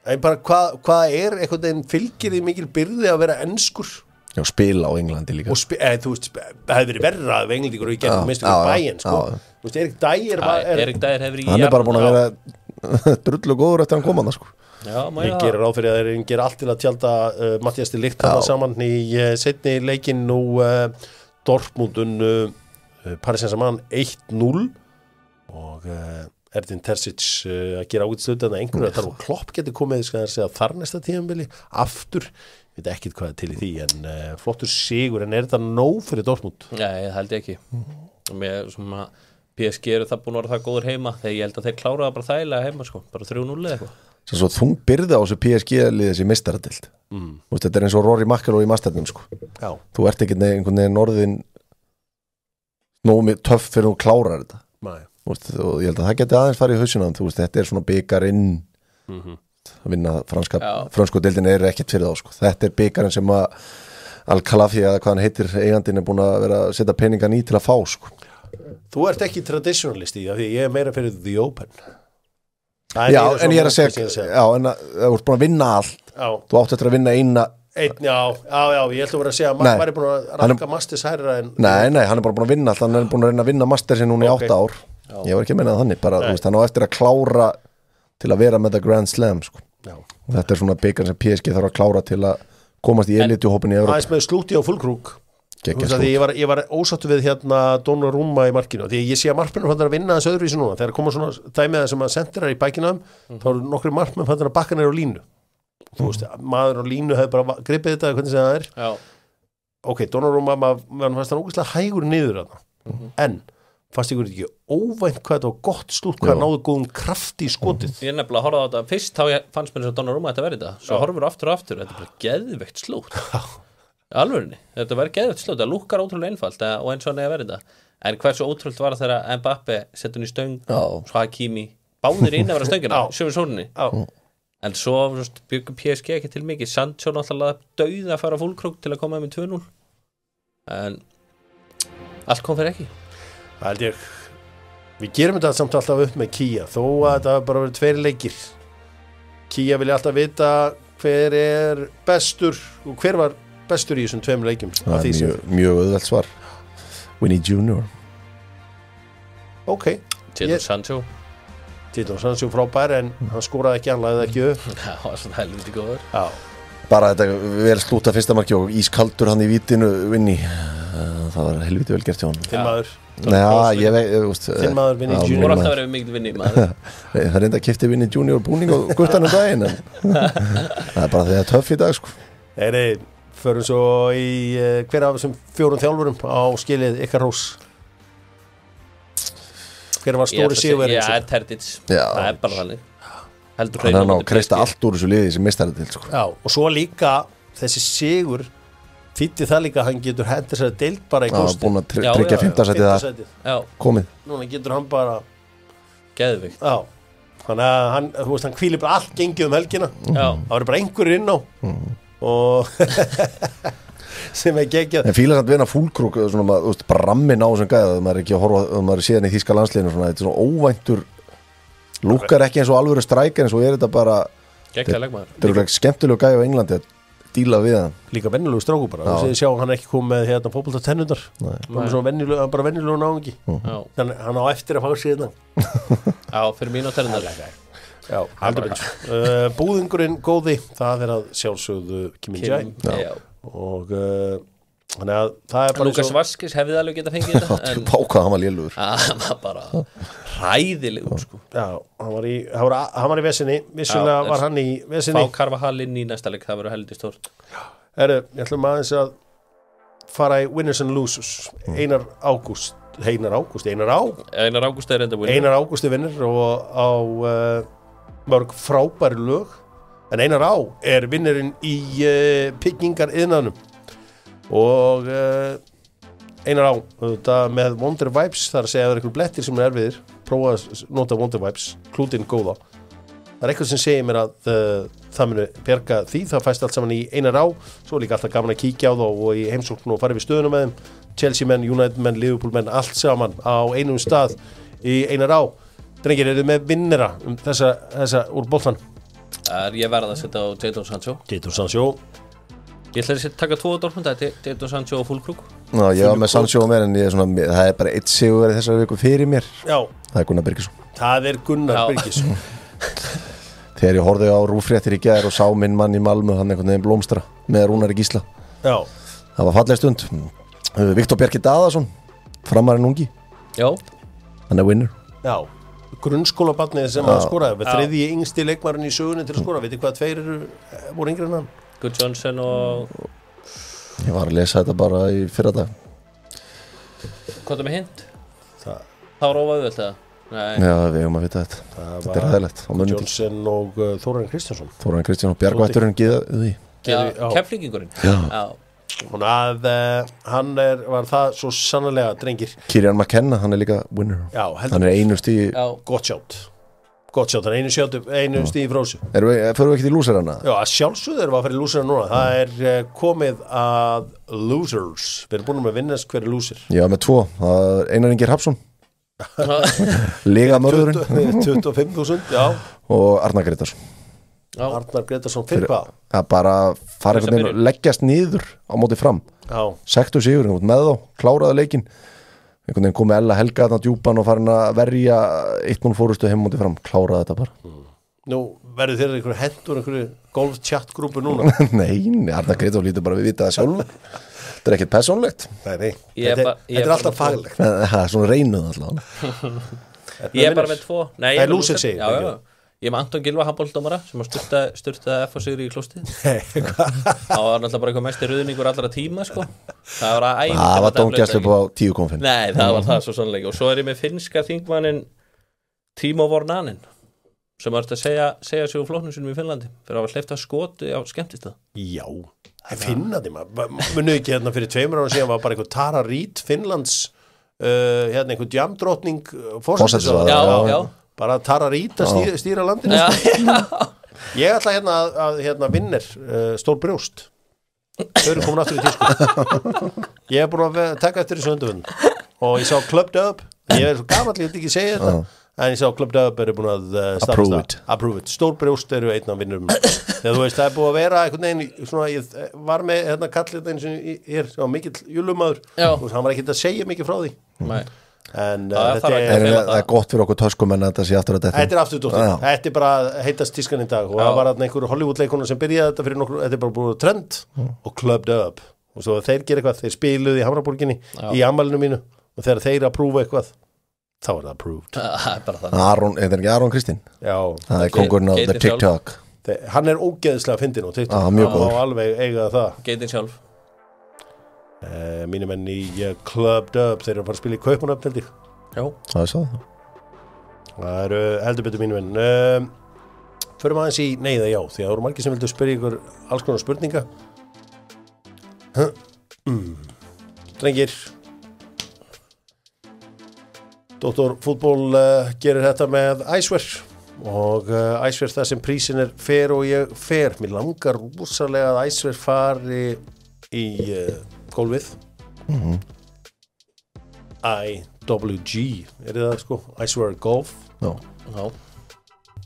En bara hvað er einhvern veginn fylgir því mikil byrði að vera enskur? Já, spila á Englandi líka. Og þú veist, það hefði verið verra af englendingur og ég gerði minnst um bæinn, sko. Þú veist, Erik Dyer hefur í hann er bara búin að vera drullu góður eftir hann kom hann, sko. Ég gerir ráð fyrir að þeir gera allt til að tjálta Mattias de Ligt þarna saman í seinni leikinn og Dortmundun Paris Saint-Germain 1-0 og Erdin Terzic að gera ágætt stöð en einhverju að þar og Klopp getur komið þar næsta tímabili aftur. Ég veit ekkert hvað er til í því en flottur sigur, en er þetta nóg fyrir Dortmund? Nei, það held ég ekki. Með svona PSG eru það búin að vera það góður heima þegar ég held að þeir kláraða bara þægilega heima sko, bara 3-0 eða eitthvað. Svo þung byrði á þessu PSG-lið þessi meistaradeild. Þetta er eins og Rory McIlroy í Masternum sko. Þú ert ekki einhvern veginn orðin nógu töff fyrir að klára þetta. Og ég held að það geti aðeins farið í hausina, þú veist, þetta er svona bikarinn að vinna fransku deildin er ekkert fyrir þá sko. Þetta er bikarinn sem að Al-Khalafi eða hvað hann heitir eigandinn er búin að vera að setja peningan í til að fá sko. Þú ert ekki traditionalist í því ég er meira fyrir The Open. Já, en ég er að segja en þú ert búin að vinna allt. Þú átt eftir að vinna eina já, ég ætla að vera að segja að maður er búin að ranka Masters hærra en Nei, hann er bara búin að vinna allt, hann er búin að reyna að vinna Mastersin núna í 8 ár. Ég var ekki að menna þannig, bara, þú veist, hann á eftir að klára til að vera með það Grand Slam sko. Þetta er svona byggar sem PSG þarf að klára til að komast í elituhópin í Evrópu. Aðeins með slúti á fullkrúk. Ég var ósáttu við hérna Donnarumma í markinu því ég sé að markmennur fann að vinna þessu öðruvísi núna þegar koma svona dæmið sem að sendirar í bækinum þá eru nokkri markmenn fann að bakka neyru á línu. Þú veist, maður á línu hefði bara gripið þetta hvernig sem það er. ok, Donnarumma maður fannst hann ógeðslega hægur niður þarna en fannst ykkur ekki óvænt hvað þetta var gott slútt, hvað náðu góðum krafti í skotið. Ég nefnilega horfði á þetta fyrst, þá fannst mér þess að Donnarumma þetta verið þetta, svo horfur aftur og aftur, þetta er bara geðveikt slútt alvörinni, þetta verið geðveikt slútt, það lúkkar ótrúlega einfalt og eins og hann er verið þetta, en hversu ótrúlega var þegar Mbappe setti hann í stöng svo Hakimi, báðir inn að vera stöngina sömu sólinni, en svo byggum PSG ekki til mikið, Sancho náttúrulega dauði að fara fullkrúk til að koma með 2-0 en allt kom fyrir ekki. Það held ég, við gerum þetta samt alltaf upp með Kia, þó að þetta bara verið 2 leikir. Kia vilja alltaf vita hver er bestur og hver var bestur í þessum 2 leikjum. Það er mjög auðvelt svar. Winnie Junior. Ok. Jadon Sancho. Jadon Sancho frábær en hann skoraði ekki, hann lagði ekki upp. Já, það var svona helviti góður. Já. Bara þetta vel slúta fyrsta marki og ískaldur hann í vítinu Winnie. Það var helviti vel gert hjá hann. Þinn maður. Nei, ég veit, þinn maður Winnie Junior. Þú voru alltaf verið mikil Winnie maður. Það reynda að keypti Winnie Junior búning og guttanum daginn en það er bara því að töff í dag sko. Nei, förum svo í hver af þessum 4 þjálfurum á skilið ykkar rós. Hver var stóri sigurinn? Já, Tertits. Það er bara þannig. Heldur hann á að kreista allt úr þessu liði sem mistar þetta til sko. Já, og svo líka þessi sigur þýtti það líka að hann getur hendur sér deild bara í góðstu. Búin að tryggja 5. sætið það komið. Núna getur hann bara geðvikt. Já, þannig að hann, þú veist, hann hvílir bara allt gengið helgina. Já. Það var bara einhverjir inn á og sem er geggjað. En fílar samt vinna fúlkrúk svona, þú veist, bara rammin á þessum gæða maður er ekki að horfa, maður er síðan í þýska landsliðinu svona, þetta er svona óvæntur lúkkar ekki eins og alvöru strækir en svo er þetta bara geggjaður leikmaður. Þetta er skemmtilegu gæði á Englandi díla við hann. Líka venjulegu stráku bara. Þú séð sjá hann ekki kom með hérna fótboltatennundar. Bara venjulegu náungi. Þannig hann á eftir að fá sér þetta. Já, fyrir mín og tennundar. Já, heldur betur. Búðingurinn góði, það er að sjálfsögðu Kim Min-jae. Og þannig að það er bara Lukas Vaskis hefði alveg getað fengið þetta. En pákað, hann var lélugur. Hann var bara hræðilegur sko. Já, hann var í vesinni. Vissulega var hann í vesinni. Fá Carvajal inn í næsta leik, það verður heldur stórt. Ég ætlum aðeins að fara í winners and losers. Einar Ágúst er enda winner. Einar Ágúst er vinner og á mörg frábæri lög. En Einar Á er vinnerinn í byggingar iðnaðnum. Og Einar Á þetta með Wonder Vibes, þar að segja að það er einhver blettir sem er erfiðir, prófa að nota Wonder Vibes, klútinn góða. Það er eitthvað sem segir mér að það muni bjarga því, það fæst allt saman í Einar Á, svo líka alltaf gaman að kíkja á þá og í heimsókn og fara við stöðuna með þeim, Chelsea menn, United menn, Liverpool menn, allt saman á einum stað í Einar Á. Drengir, eru með vinnera þessa úr boltan? Ég verða að setja á Jadon Sancho. Ég ætla að taka 2 Dortmund, það er Jadon Sancho og fullkrúk. Já, ég var með Sancho og mér en ég er svona, það er bara 1 sigur verið þessari viku fyrir mér. Já. Það er Gunnar Birgisson. Það er Gunnar Birgisson. Þegar ég horfði á rúffréttir í gær og sá minn mann í Malmö, hann einhvern veginn blómstra með Rúnari Gísla. Já. Það var falleg stund. Viktor Bjarki Daðarsson, framarinn ungi. Já. Hann er winner. Já. Grunnskólabarnið sem að skoraði við þriðji yngsti leikmaðurinn í sögunni til að skora. Veitir hvað 2 voru yngri en hann? Good Johnson og ég var að lesa þetta bara í fyrradag. Hvað er með hint? Það var óvæðvöld það? Nei. Já, við höfum að vita þetta. Þetta er hæðilegt. Johnson og Þórarinn Kristjánsson. Bjargvætturinn Gíði. Keflvíkingurinn. Já. Og að var það svo sannarlega drengir. Kieran McKenna, hann er líka winner. Já, hann er einu stíð. Gott sjátt, hann er einu stíð frá þessu. Förum við ekki til lúserana? Já, sjálfsögðu erum við að fara í lúserana núna. Það er komið að losers. Við erum búin með vinnast hver er lúser. Já, með 2. Einar Ingi Hrafnsson. Lega mörðurinn. 25.000, já. Og Arnar Gretarsson. Arnar Gretarsson fyrir hvað? Það bara fara einhvern veginn og leggjast niður á móti fram. Já. Sektu sigurinn út með þá, kláraði leikinn. Einhvern veginn komið Ella Helga þarna djúpan og farin að verja 1-0 fórustu heim móti fram, kláraði þetta bara. Nú verður þér einhverju hendur, einhverju golf-chat-grúpu núna? Nei, Arnar Gretarsson lítur bara við vita það sjálf. Þetta er ekkert persónlegt. Nei. Þetta er alltaf faglegt. Það er svona reynuð alltaf. Ég er bara með 2. Nei, lúser segir. Já. Ég með Anton Gylfa handboltadómara sem að sturtaði F og Sigri í klóstið. Það var náttúrulega bara eitthvað mesti ruðningur allra tíma sko. Það var dómgæslu á 10,5. Nei, það var það svo sannleik. Og svo ég með finnska þingmannin Timo Vornanen sem var að segja sig úr flóknum sinum í Finnlandi fyrir að hafa hleypt að skoti á skemmtistað. Já, það Finnlandi munu ekki hérna fyrir 2 ára síðan var bara einhver Tara Reid Finnlands hérna einhver djamdrottning forsætisráðherra. Já. Bara Tara Reid að stýra landinu. Ég ætla hérna að vinner stór brjóst. Þau eru komin aftur í tísku. Ég er búin að taka eftir þessu undirvund og ég sá Clubbed Up. Ég er svo gamall, ég vil ekki segja þetta. En ég sá Clubbed Up eru búin að approve it. Stór brjóst eru einn af vinnurum. Þegar þú veist, það er búin að vera einhvern veginn svona, ég var með hérna kallið eins og ég er mikill júlumadur og hann var ekki að segja mikið frá því. Nei. En það er gott fyrir okkur töskumenn að þetta sé aftur að þetta er aftur dóttir. Þetta er bara heitast tískan í dag og það var einhver Hollywood-leikona sem byrjaði þetta fyrir nokkur, þetta er bara búin trend og Clubbed Up og svo þeir gera eitthvað, þeir spiluðu í Hamraborginni í ammælinu mínu og þegar þeir apprúfa eitthvað þá er það approved. Það er bara það. Aron, er það ekki Aron Kristinn? Já. Það er kongurinn á the TikTok. Hann er ógeðslega fyndinn á TikTok. Mjög góður. Og alveg eiga það. Geitin sjálf. Mínir menn í Clubbed Up, þeir eru að fara að spila í Kaupmannahöfn held ég. Já. Það er svo það. Það eru heldur betur mínir menn. Förum aðeins í neyða já, því að það eru margir sem vildu spyrja ykkur alls konar spurninga. Drengir. Dr. Fútból gerir þetta með Æsver og Æsver það sem prísin er fer og ég fer. Mér langar rosalega að Æsver fari í gólfið. IWG er það sko, Æsver Golf. Já.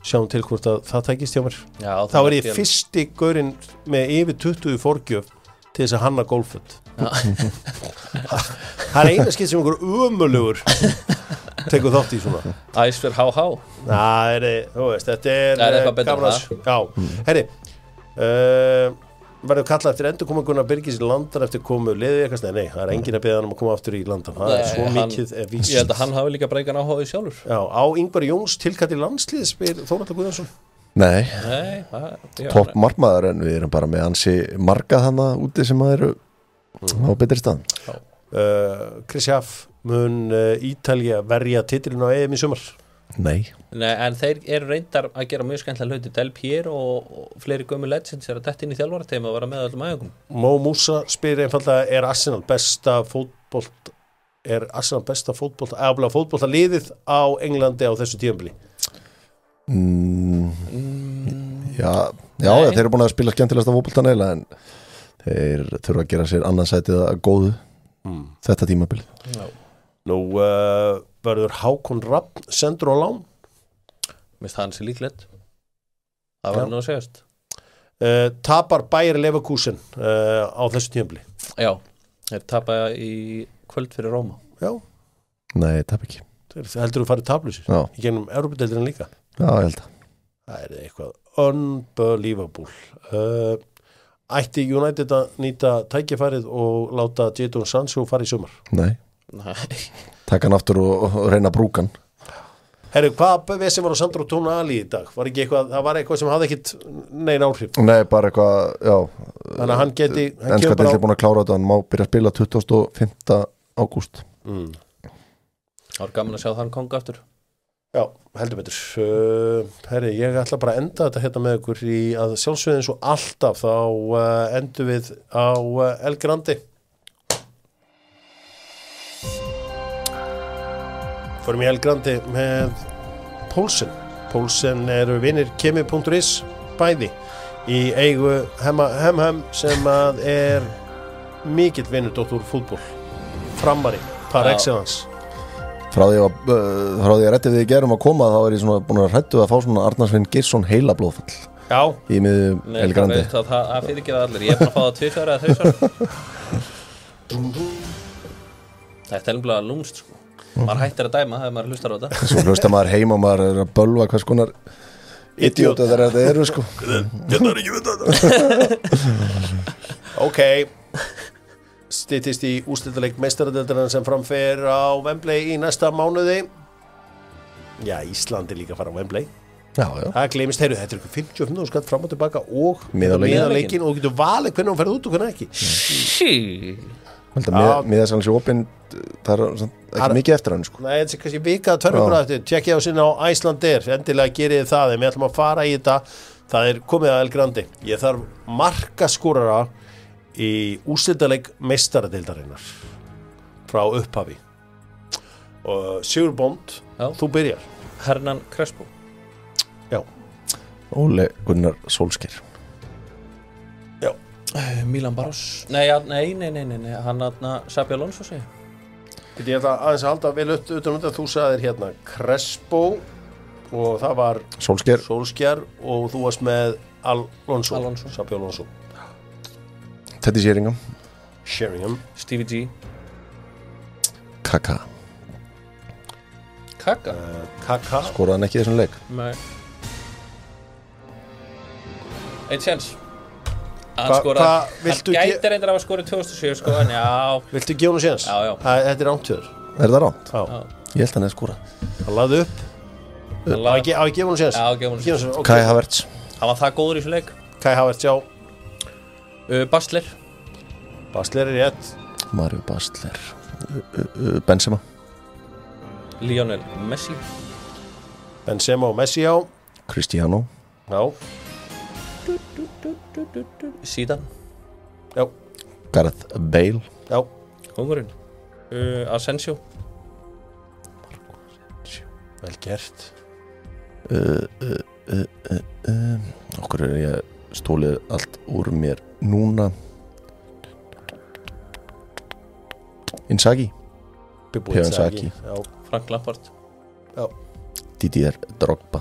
Sjáum til hvort að það tækist hjá mér. Já, þá er ég fyrsti gaurinn með yfir 20 forgjöf til þess að hanna golfut. Það er eina skipt sem einhver ömulugur tekur þátt í svona. Æsver HH. Það þú veist, þetta er eitthvað betur en það. Já, herri verður kallað eftir endurkominguna Birgis í landan eftir komu liðið eitthvað, nei, það er enginn að beða hann að koma aftur í landan, það er svo mikið víst. Ég held að hann hafi líka breikan áhuga sjálfur. Já, á Ingvar Jóns tilkallt í landslið spyr Þórhallur Guðjónsson. Nei, topp markmaður en við erum bara með ansi marga hana úti sem að eru á betri stað. Chris Jaff mun Ítalía verja titilin á EM í sumar? Nei, en þeir eru reyndar að gera mjög skemmtilega hluti. Del Piero og fleiri gömul legends er að detta inn í þjálfarateimi og vera með öllum æfingum. Mo Musa spyr einfaldlega, er Arsenal besta fótbolta liðið á Englandi á þessu tímabili? Já, þeir eru búin að spila skemmtilegasta fótboltan eiginlega en þeir þurfa að gera sér annarsætið að góðu þetta tímabilið. Nú verður Hákon Rafn sendur á lán? Mist hann sér líklegt. Það var nú að segjast. Tapar Bayer Leverkusen á þessu tímabili? Já, þeir tapa í kvöld fyrir Róma. Já. Nei, tap ekki. Heldur þú farið tablusir? Já. Í gennum Evrópudeildina líka? Já, ég held að. Það er eitthvað unbelievable. Ætti United að nýta tækifærið og láta Jadon Sancho fara í sumar? Nei. Takk hann aftur og reyna brúkan. Herru, hvað vesinn var á Sandro Tonali í dag? Það var eitthvað sem hafði ekkit neina áhrif? Nei, bara eitthvað, já. Þannig að hann geti... Enska deildin er búin að klára þetta, hann má byrja að spila 25. ágúst. Það var gaman að sjá þann konga aftur. Já, heldur betur. Herri, ég ætla bara að enda þetta hérna með ykkur í að sjálfsögðu eins og alltaf þá endum við á El Grandi. Förum í El Grandi með Pólsen. Pólsen eru vinir kemi.is bæði í eigu Hemhem sem að er mikill vinur Dr. Fútból. Framari, par excellence. Frá því að rétti við gerum að koma þá er ég svona búin að hrættu að fá svona Arnarsveinn Geirsson heila blóðfall. Já. Í miðju El Grandi. Það fyrir ekki allir. Ég er búin að fá það 2 eða 3 Þetta er nefnilega lúmst sko. Maður hættir að dæma þegar maður hlustar á þetta. Svo hlustar maður heim og maður er að bölva hvers konar idióta þegar þetta eru sko. Þetta er ekki þetta. Ok. Styttist í úrslitaleik meistaradeildarinnar sem framfer á Wembley í næsta mánuði. Já, Íslandi líka fara á Wembley. Já. Það gleymist, heyrðu, þetta 55 skatt fram og tilbaka og miðaleikin og getur valið hvernig hún ferð út og hvernig ekki. Miðasalans í opinn, það ekki mikið eftir hann sko. Nei, þetta kannski vika að törnum bara eftir, tjekkið á sinna á Icelandair, endilega gerið það, en við ætlum að fara í þetta, það komið að El Grandi. Ég þarf markaskorara í úrslitaleik meistaradeildarinnar frá upphafi. Og Sigur Bond, þú byrjar. Hernan Crespo. Já. Óli Gunnar Solskjær. Já. Milan Baros. Nei, hann Xabi Alonso segi. Ég ætla aðeins að halda vel utan þetta, þú sagðir hérna Crespo og það var Solskjær og þú varst með Alonso. Xabi Alonso. Teddy Sheringham. Stevie G. Kaka. Skoraði hann ekki í þessum leik? Nei. Eitt séns. Hann skoraði. Hann gæti reyndar að skora 2007 sko, en já. Viltu gefa hann séns? Já. Þetta rántjöður. Er það ránt? Já. Ég held hann að skora. Hann laði upp. Á að gefa hann séns? Já, gefa hann séns. Kai Havertz. Hann var það góður í þessum leik. Kai Havertz, já. Bastler er rétt. Mario Bastler. Benzema. Lionel Messi. Benzema og Messi, já. Cristiano. Já. Zidane. Já. Gareth Bale. Já. Kongurinn. Asensio. Vel gert. Okkur ég stólið allt úr mér núna. Inzaghi. Inzaghi. Já. Frank Lampard. Já. Didier Drogba.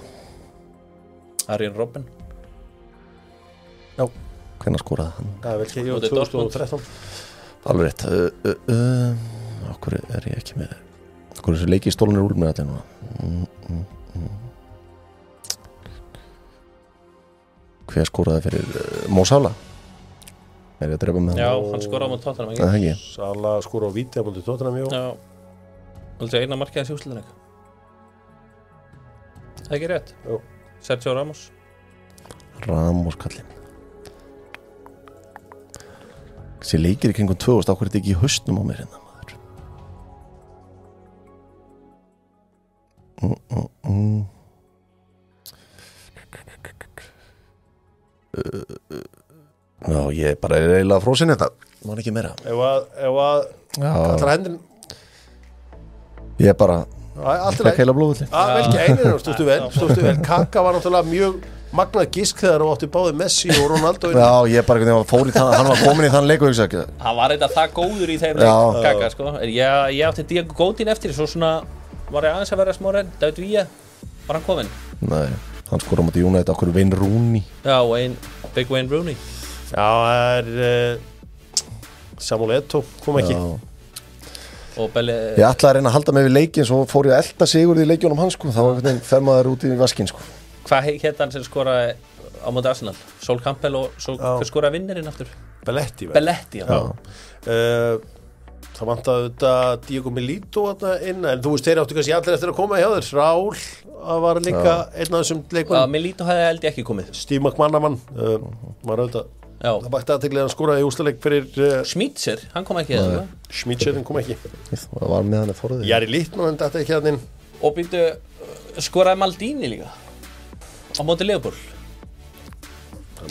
Arjen Robben. Já. Hvenær skoraði hann? Það vel ekki, 2013. Alveg rétt. Okkur ég ekki með okkur þessi leiki í stólunir úr með allir núna. Hver skoraði fyrir Mo Salah? Er ég að drepa með hann? Já, hann skoraði á móti Tottenham ekki. Salah skoraði á víti á móti Tottenham, já. Aldrei eina markið þessi úrslitaðleik. Það ekki rétt? Jú. Sergio Ramos kallinn. Þessi leikir í kringum 2000, ákveður þetta ekki í haustnum á mér hérna, maður. Já, ég bara er eiginlega frósin þetta. Man ekki meira. Ef að kallar hendin. Ég bara allt fekk heila blóðulli. Vel ekki einir, stóðstu vel. Kaka var náttúrulega mjög magnað gisk þegar þú átti báði Messi og Ronaldo. Já, ég bara einhvern veginn fór í það, hann var komin í þann leik og hugsa ekki. Hann var eitthvað það góður í þeim leik, Kaka, sko. Ég átti Diego Godin eftir, svo svona var ég aðeins að vera smá renn. David Villa, var hann kominn? Nei, hann skora á móti United, okkur Wayne Rooney. Já, Big Wayne Rooney. Já, það Samuel Eto'o, kom ekki. Ég ætlaði að reyna að halda mig við leikinn, svo fór ég að elta Sigurði í leikjónum hans, sko. Þá var einhvern veginn fer maður út í vaskinn, sko. Hvað hétt hann sem skoraði á móti Arsenal? Sol Campbell og hver skoraði vinnirinn aftur? Belletti, já. Það vantaði þetta Diego Milito inn, en þú veist, þeir áttu kannski allir eftir að koma hjá þér. Raúl var líka einn af þessum leikunum. Milito hefði held ég ekki komið. Steve McManaman var auðvitað. Það bætti aðteklega að skora í úrslaleik fyrir Schmitzer, hann kom ekki eða? Schmitzerinn kom ekki. Það var með hann að forðið. Jari Littmann en þetta ekki að inn. Og býttu, skoraði Maldini líka á móti Liverpool.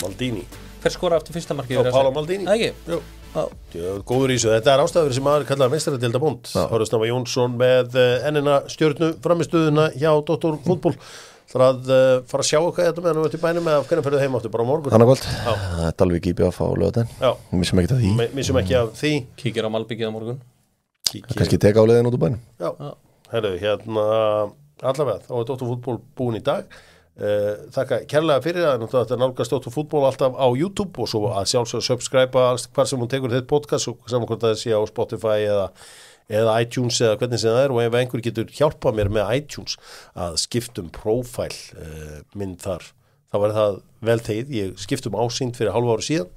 Maldini. Hver skoraði aftur fyrsta markið? Já, Paolo Maldini. Það ekki? Já, góður í þessu. Þetta er ástæður sem maður kallaði meistaradeilda bónd. Hárið Snævar Jónsson með ennina stjörnu framistöðuna hjá Dr. Fútból. Það að fara að sjá okkar þetta meðan við erum til bænum eða hvernig ferðu heim áttu, bara á morgun. Annarkvöld, þetta er alveg gípi að fá lögðan. Já. Missum ekki af því. Missum ekki af því. Kíkir á Malbyggið á morgun. Kannski teka á leiðin út úr bænum. Já, herru, hérna allavega, þá er Dr. Fútból búin í dag. Þakka kærlega fyrir það, þetta nálgast Dr. Fútból alltaf á YouTube og svo að sjálfsög subscribe hvar sem hún tekur þitt podcast og saman hvort það sé á Spotify eða iTunes eða hvernig sem það er, og ef einhver getur hjálpað mér með iTunes að skiptum profile mynd þar, þá verður það vel tegið. Ég skiptum ásýnd fyrir hálfu ári síðan,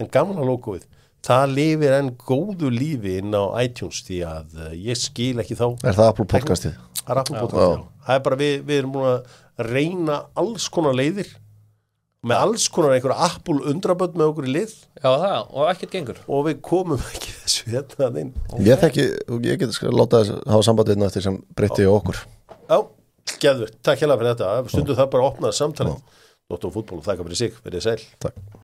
en gaman að logoið, það lifir enn góðu lífi inn á iTunes því að ég skil ekki þá Er það Apple podcastið? Það er Apple podcastið, já. Það er bara við erum búin að reyna alls konar leiðir með alls konar einhverja Apple undrabönd með okkur í lið Já, það, og ekkert gengur og við komum ekki þessu hérna inn Ég get láta þess að hafa samband við eftir sem breytti okkur Já, geðvögt, takk hérlega fyrir þetta stundum það bara að opna samtalið Dóttor fútból, þakka fyrir sig, verið sæl Takk